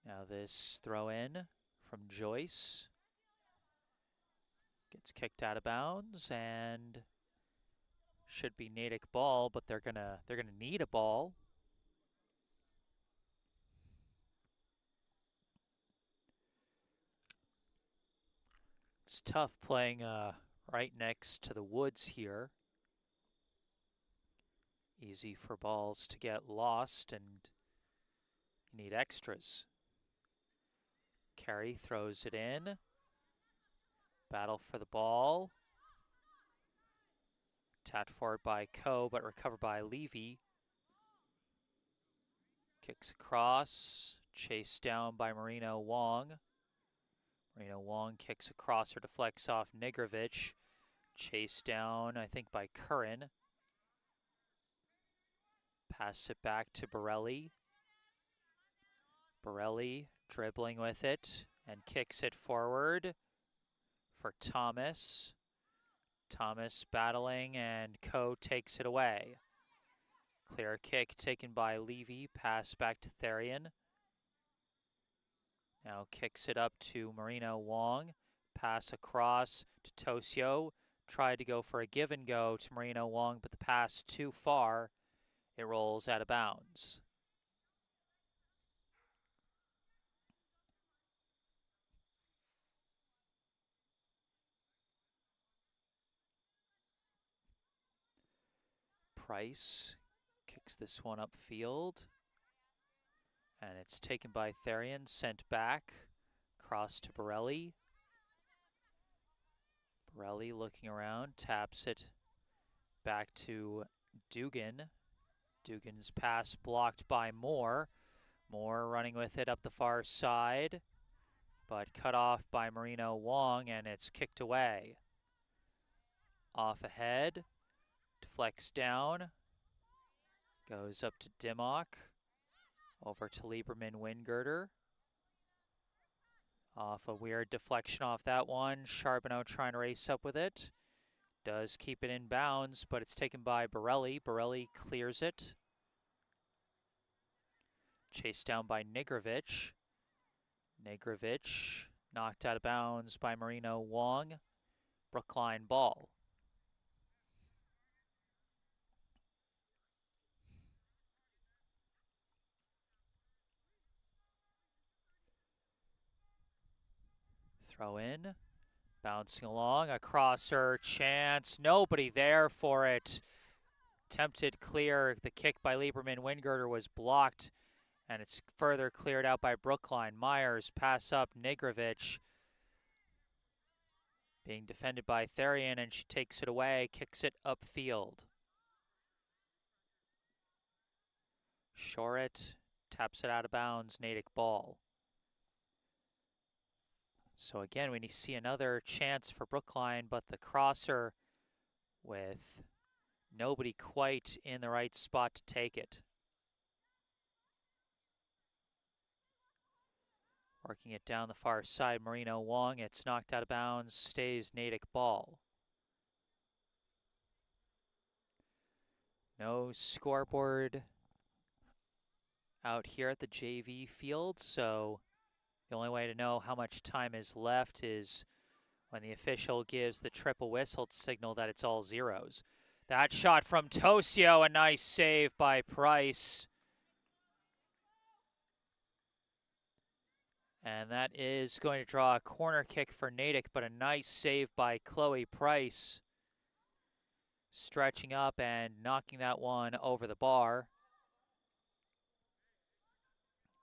Now this throw in from Joyce gets kicked out of bounds and should be Natick ball, but they're gonna need a ball. It's tough playing right next to the woods here. Easy for balls to get lost, and you need extras. Carey throws it in. Battle for the ball. Tapped forward by Coe, but recovered by Levy. Kicks across, chased down by Marino Wong. Marino Wong kicks across or deflects off Negrovich. Chased down, I think, by Curran. Pass it back to Borelli. Borelli dribbling with it and kicks it forward for Thomas. Thomas battling, and Coe takes it away. Clear kick taken by Levy. Pass back to Therian. Now kicks it up to Marino Wong. Pass across to Tosio. Tried to go for a give and go to Marino Wong, but the pass too far. It rolls out of bounds. Price kicks this one upfield. And it's taken by Therian, sent back. Cross to Borelli. Borelli looking around, taps it back to Dugan. Dugan's pass blocked by Moore. Moore running with it up the far side, but cut off by Marino Wong, and it's kicked away. Off ahead, deflects down, goes up to Dimmock, over to Lieberman Wingirter. Off a weird deflection off that one. Charbonneau trying to race up with it. Does keep it in bounds, but it's taken by Borelli. Borelli clears it. Chased down by Nigrovic. Nigrovic knocked out of bounds by Marino Wong. Brookline ball. Throw in. Bouncing along. A crosser chance. Nobody there for it. Attempted clear. The kick by Lieberman Wingirter was blocked, and it's further cleared out by Brookline. Myers pass up Nigrovic. Being defended by Therian, and she takes it away, kicks it upfield. Shoret taps it out of bounds, Natick ball. So again, we see another chance for Brookline, but the crosser with nobody quite in the right spot to take it. Working it down the far side, Marino Wong. It's knocked out of bounds, stays Natick ball. No scoreboard out here at the JV field, so the only way to know how much time is left is when the official gives the triple whistle to signal that it's all zeros. That shot from Tosio, a nice save by Price. And that is going to draw a corner kick for Natick, but a nice save by Chloe Price. Stretching up and knocking that one over the bar.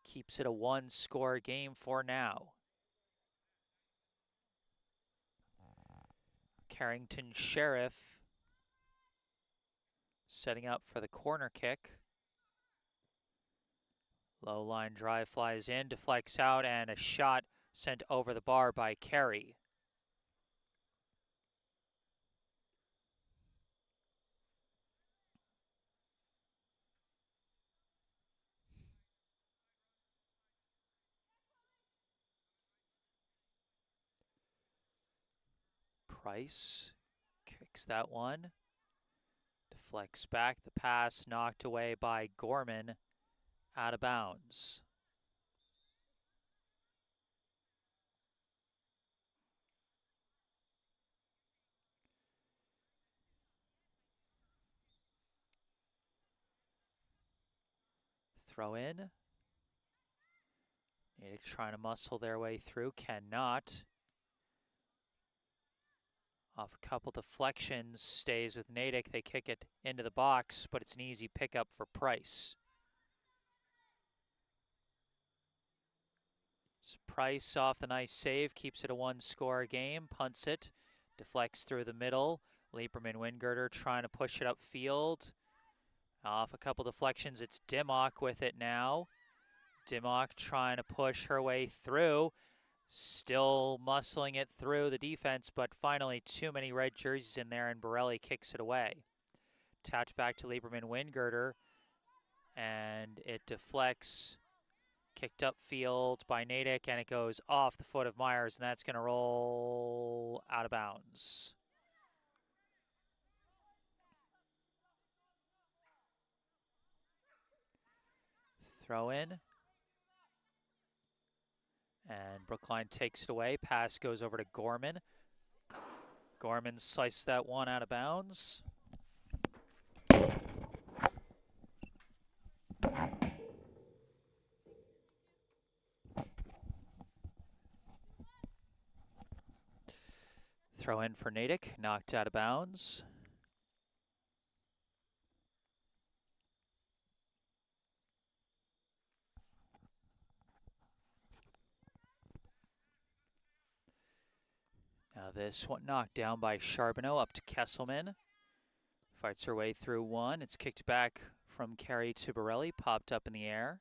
Keeps it a one-score game for now. Carrington Sheriff setting up for the corner kick. Low line drive flies in, deflects out, and a shot sent over the bar by Carey. Price kicks that one. Deflects back. The pass knocked away by Gorman. Out of bounds. Throw in. Natick trying to muscle their way through. Cannot. Off a couple deflections. Stays with Natick. They kick it into the box, but it's an easy pickup for Price. Price off the nice save, keeps it a one-score game, punts it, deflects through the middle. Lieberman Wingirter trying to push it upfield. Off a couple deflections, it's Dimmock with it now. Dimmock trying to push her way through. Still muscling it through the defense, but finally too many red jerseys in there, and Borelli kicks it away. Tapped back to Lieberman Wingirter, and it deflects. Kicked upfield by Natick, and it goes off the foot of Myers, and that's going to roll out of bounds. Throw in. And Brookline takes it away. Pass goes over to Gorman. Gorman sliced that one out of bounds. Throw in for Natick, knocked out of bounds. Now this one knocked down by Charbonneau up to Kesselman. Fights her way through one. It's kicked back from Carey to Borelli, popped up in the air.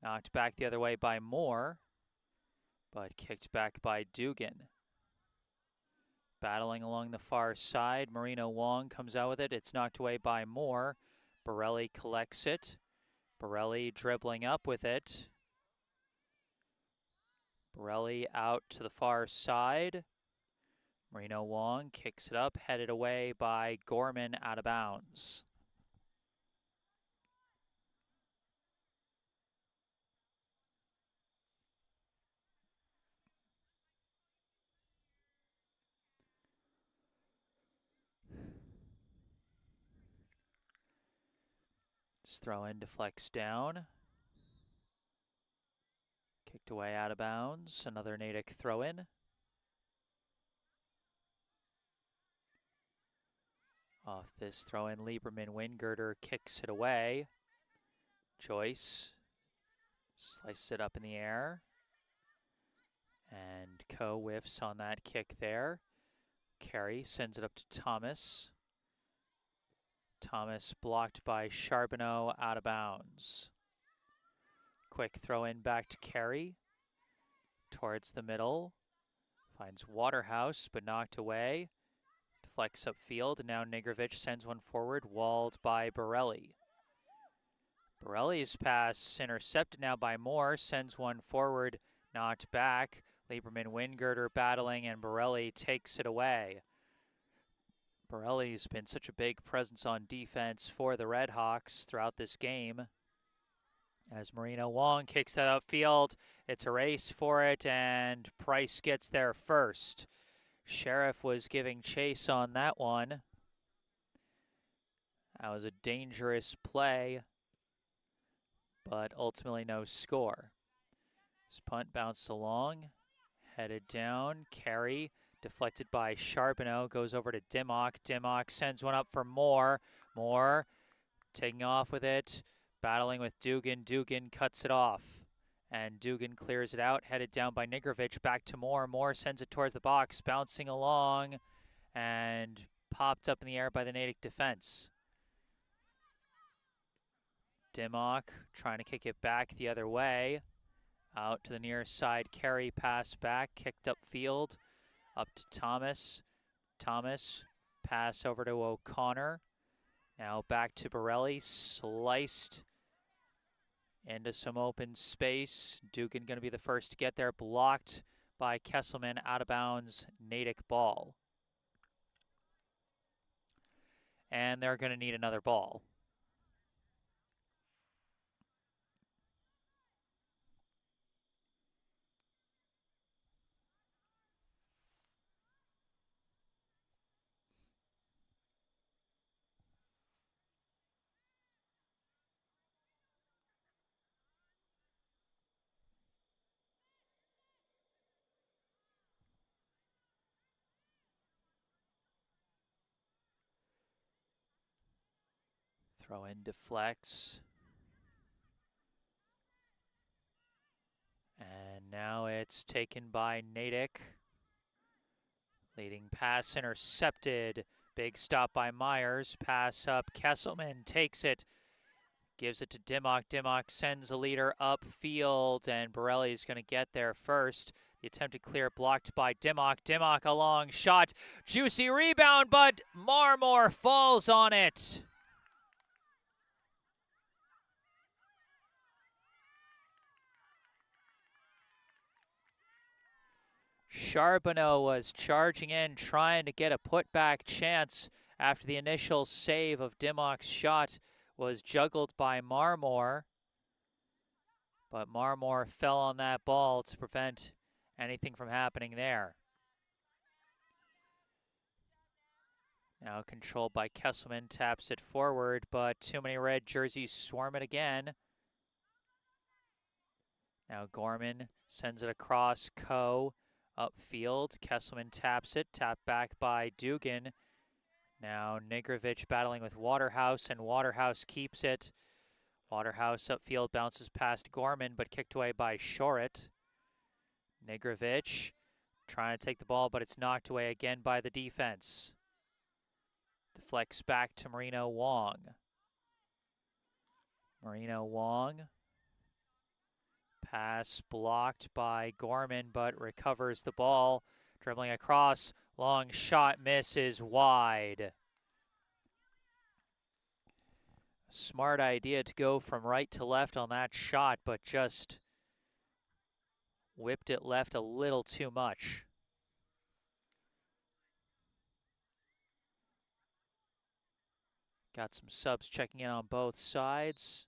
Knocked back the other way by Moore, but kicked back by Dugan. Battling along the far side, Marino Wong comes out with it. It's knocked away by Moore. Borelli collects it. Borelli dribbling up with it. Borelli out to the far side. Marino Wong kicks it up, headed away by Gorman out of bounds. This throw in deflects down. Kicked away out of bounds. Another Natick throw in. Off this throw in, Lieberman Wingirder kicks it away. Joyce slices it up in the air. And Coe whiffs on that kick there. Carey sends it up to Thomas. Thomas blocked by Charbonneau out of bounds. Quick throw in back to Carey. Towards the middle. Finds Waterhouse, but knocked away. Deflects upfield, and now Nigrovic sends one forward, walled by Borelli. Borelli's pass intercepted now by Moore, sends one forward, knocked back. Lieberman Wingirder battling, and Borelli takes it away. Borelli's been such a big presence on defense for the Redhawks throughout this game. As Marino Wong kicks that upfield, it's a race for it, and Price gets there first. Sheriff was giving chase on that one. That was a dangerous play, but ultimately no score. This punt bounced along, headed down. Carey, deflected by Charbonneau, goes over to Dimmock. Dimmock sends one up for Moore. Moore taking off with it, battling with Dugan. Dugan cuts it off. And Dugan clears it out, headed down by Nigrovic, back to Moore. Moore sends it towards the box, bouncing along, and popped up in the air by the Natick defense. Dimmock trying to kick it back the other way. Out to the near side, Carey pass back, kicked upfield, up to Thomas. Thomas, pass over to O'Connor. Now back to Borelli, sliced into some open space. Dugan going to be the first to get there, blocked by Kesselman, out of bounds, Natick ball. And they're going to need another ball. Throw in deflects. And now it's taken by Natick. Leading pass intercepted. Big stop by Myers. Pass up. Kesselman takes it. Gives it to Dimmock. Dimmock sends a leader upfield, and Borelli's going to get there first. The attempted clear blocked by Dimmock. Dimmock a long shot. Juicy rebound, but Marmore falls on it. Charbonneau was charging in, trying to get a putback chance after the initial save of Dimmock's shot was juggled by Marmore. But Marmore fell on that ball to prevent anything from happening there. Now controlled by Kesselman, taps it forward, but too many red jerseys swarm it again. Now Gorman sends it across, upfield. Kesselman taps it, tapped back by Dugan. Now Negrovich battling with Waterhouse, and Waterhouse keeps it. Waterhouse upfield bounces past Gorman, but kicked away by Shoret. Negrovich trying to take the ball, but it's knocked away again by the defense. Deflects back to Marino Wong. Marino Wong. Pass blocked by Gorman, but recovers the ball. Dribbling across. Long shot misses wide. Smart idea to go from right to left on that shot, but just whipped it left a little too much. Got some subs checking in on both sides.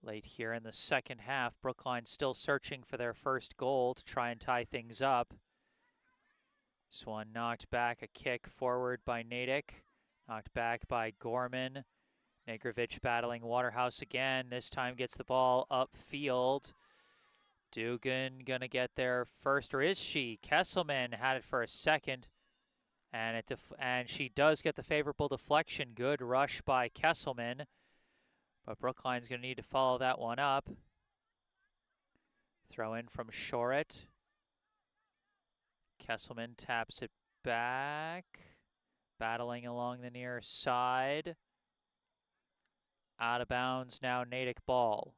Late here in the second half, Brookline still searching for their first goal to try and tie things up. This one knocked back, a kick forward by Natick. Knocked back by Gorman. Negrovich battling Waterhouse again. This time gets the ball upfield. Dugan gonna get there first, or is she? Kesselman had it for a second. And she does get the favorable deflection. Good rush by Kesselman. But Brookline's going to need to follow that one up. Throw in from Shoret. Kesselman taps it back. Battling along the near side. Out of bounds now, Natick ball.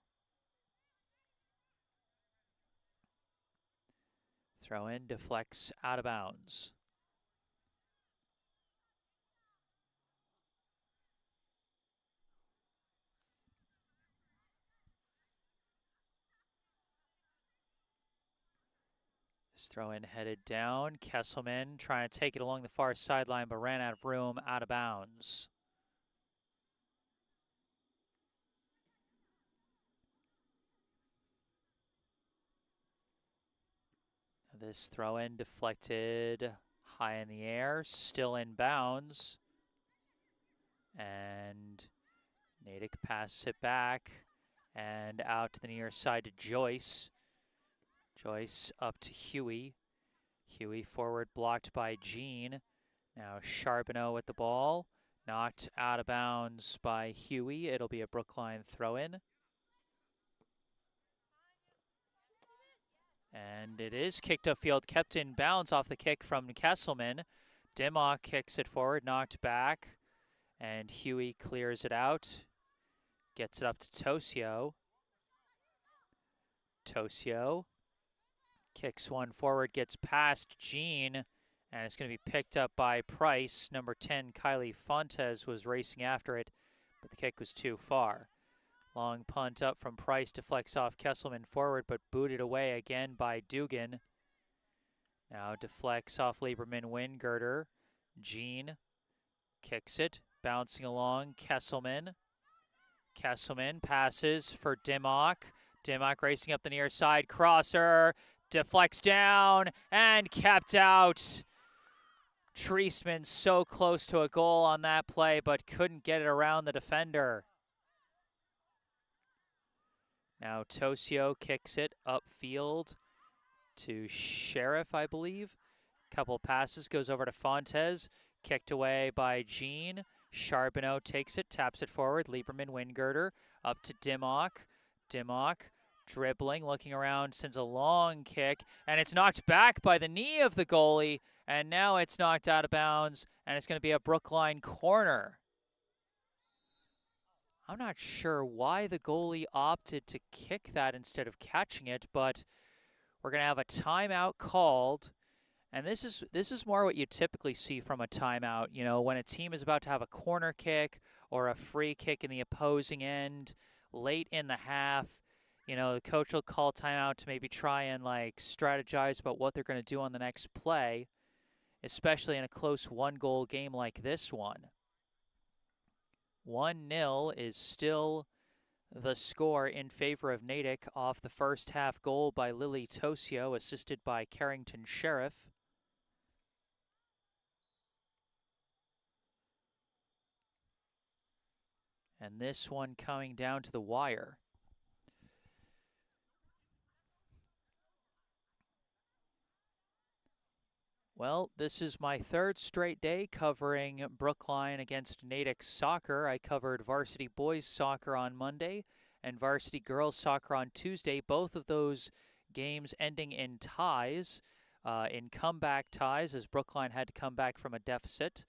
Throw in, deflects out of bounds. This throw in headed down. Kesselman trying to take it along the far sideline, but ran out of room, out of bounds. This throw in deflected high in the air, still in bounds. And Natick passes it back and out to the near side to Joyce. Joyce up to Huey. Huey forward blocked by Jean. Now Charbonneau with the ball. Knocked out of bounds by Huey. It'll be a Brookline throw-in. And it is kicked upfield, kept in bounds off the kick from Kesselman. Dimmock kicks it forward, knocked back. And Huey clears it out. Gets it up to Tosio. Tosio kicks one forward, gets past Jean, and it's going to be picked up by Price. Number 10, Kylie Fontes, was racing after it, but the kick was too far. Long punt up from Price, deflects off Kesselman forward, but booted away again by Dugan. Now deflects off Lieberman Wingirder. Jean kicks it, bouncing along Kesselman. Kesselman passes for Dimmock. Dimmock racing up the near side, crosser, deflects down, and kept out. Treisman so close to a goal on that play, but couldn't get it around the defender. Now Tosio kicks it upfield to Sheriff, I believe. Couple passes, goes over to Fontes. Kicked away by Jean. Charbonneau takes it, taps it forward. Lieberman Wingirder up to Dimmock. Dimmock dribbling, looking around, sends a long kick, and it's knocked back by the knee of the goalie, and now it's knocked out of bounds, and it's going to be a Brookline corner. I'm not sure why the goalie opted to kick that instead of catching it, but we're going to have a timeout called. And this is more what you typically see from a timeout. You know, when a team is about to have a corner kick or a free kick in the opposing end late in the half, you know, the coach will call timeout to maybe try and like strategize about what they're going to do on the next play, especially in a close one-goal game like this one. 1-0 is still The score in favor of Natick off the first half goal by Lily Tosio, assisted by Carrington Sheriff. And this one coming down to the wire. Well, this is my third straight day covering Brookline against Natick soccer. I covered varsity boys soccer on Monday and varsity girls soccer on Tuesday. Both of those games ending in ties, in comeback ties, as Brookline had to come back from a deficit.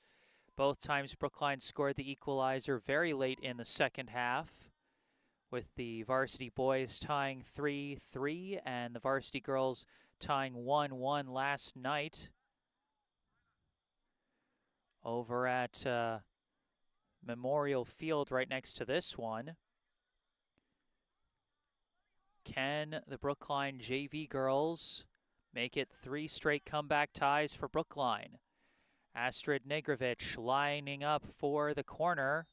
Both times Brookline scored the equalizer very late in the second half, with the varsity boys tying 3-3 and the varsity girls tying 1-1 last night over at Memorial Field right next to this one. Can the Brookline JV girls make it 3 straight comeback ties for Brookline? Astrid Negrovich lining up for the corner.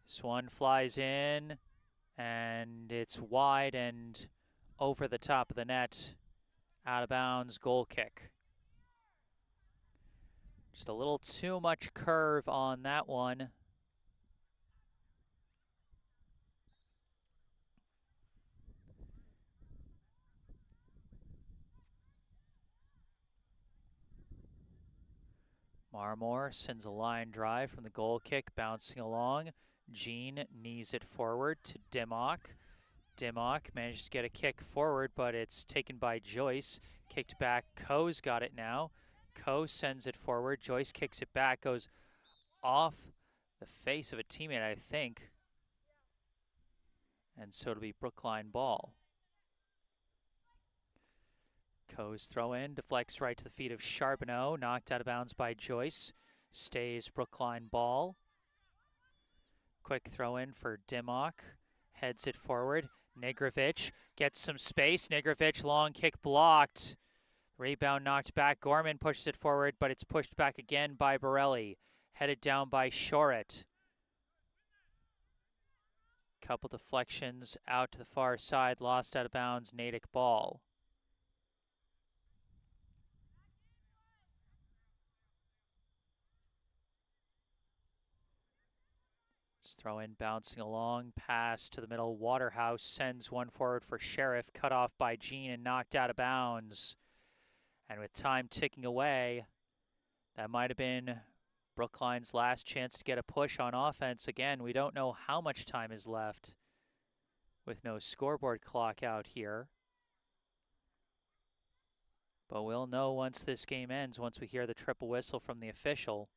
This one flies in, and it's wide and over the top of the net. Out of bounds, goal kick. Just a little too much curve on that one. Marmore sends a line drive from the goal kick, bouncing along. Jean knees it forward to Dimmock. Dimmock manages to get a kick forward, but it's taken by Joyce. Kicked back, Coe's got it now. Coe sends it forward. Joyce kicks it back, goes off the face of a teammate, I think. And so it'll be Brookline ball. Coe's throw in, deflects right to the feet of Charbonneau, knocked out of bounds by Joyce. Stays Brookline ball. Quick throw in for Dimmock. Heads it forward. Negrovich gets some space. Negrovich, long kick blocked. Rebound knocked back. Gorman pushes it forward, but it's pushed back again by Borelli. Headed down by Shoret. Couple deflections out to the far side. Lost out of bounds. Natick ball. Throw in, bouncing along, pass to the middle. Waterhouse sends one forward for Sheriff, cut off by Jean and knocked out of bounds. And with time ticking away, that might have been Brookline's last chance to get a push on offense. Again, we don't know how much time is left with no scoreboard clock out here. But we'll know once this game ends, once we hear the triple whistle from the official.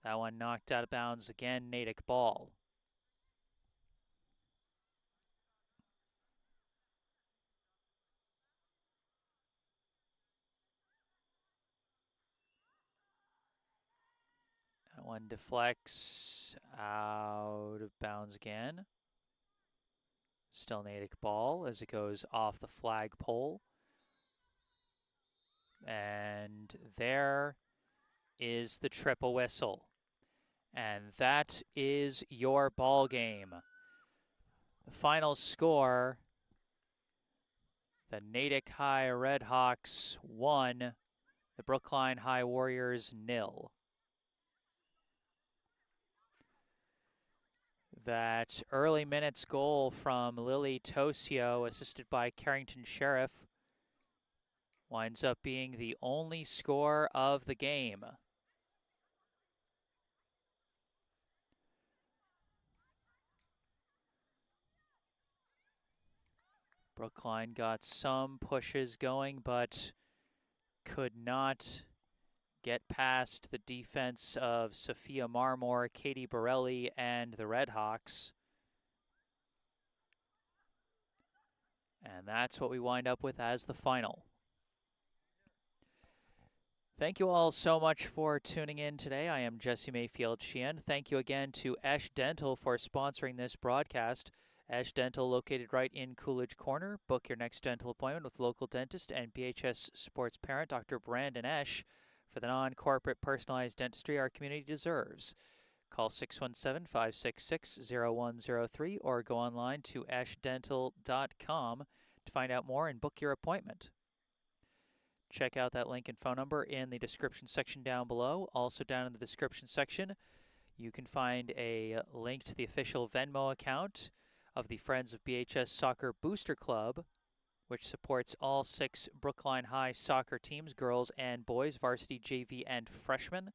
That one knocked out of bounds again, Natick ball. That one deflects out of bounds again. Still Natick ball as it goes off the flagpole. And there is the triple whistle. And that is your ball game. The final score, the Natick High Redhawks 1, the Brookline High Warriors 0. That early minutes goal from Lily Tosio, assisted by Carrington Sheriff, winds up being the only score of the game. Brookline got some pushes going, but could not get past the defense of Sophia Marmore, Katie Borelli, and the Redhawks. And that's what we wind up with as the final. Thank you all so much for tuning in today. I am Jesse Mayfield-Sheehan. Thank you again to Esh Dental for sponsoring this broadcast. Esh Dental, located right in Coolidge Corner. Book your next dental appointment with local dentist and BHS sports parent, Dr. Brandon Esh, for the non-corporate personalized dentistry our community deserves. Call 617-566-0103 or go online to ashdental.com to find out more and book your appointment. Check out that link and phone number in the description section down below. Also down in the description section, you can find a link to the official Venmo account of the Friends of BHS Soccer Booster Club, which supports all 6 Brookline High soccer teams, girls and boys, varsity, JV, and freshmen.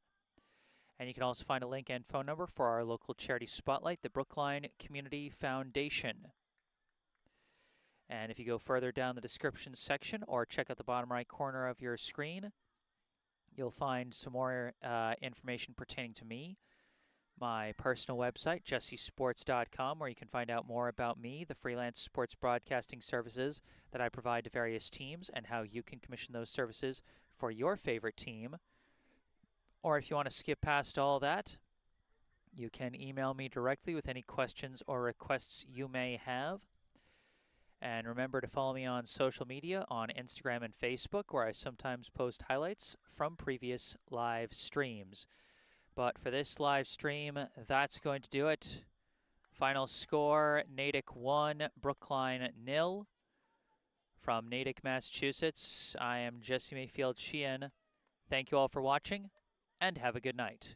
And you can also find a link and phone number for our local charity spotlight, the Brookline Community Foundation. And if you go further down the description section or check out the bottom right corner of your screen, you'll find some more information pertaining to me. My personal website, jessesports.com, where you can find out more about me, the freelance sports broadcasting services that I provide to various teams, and how you can commission those services for your favorite team. Or if you want to skip past all that, you can email me directly with any questions or requests you may have. And remember to follow me on social media on Instagram and Facebook, where I sometimes post highlights from previous live streams. But for this live stream, that's going to do it. Final score, Natick 1, Brookline 0. From Natick, Massachusetts, I am Jesse Mayfield-Sheehan. Thank you all for watching, and have a good night.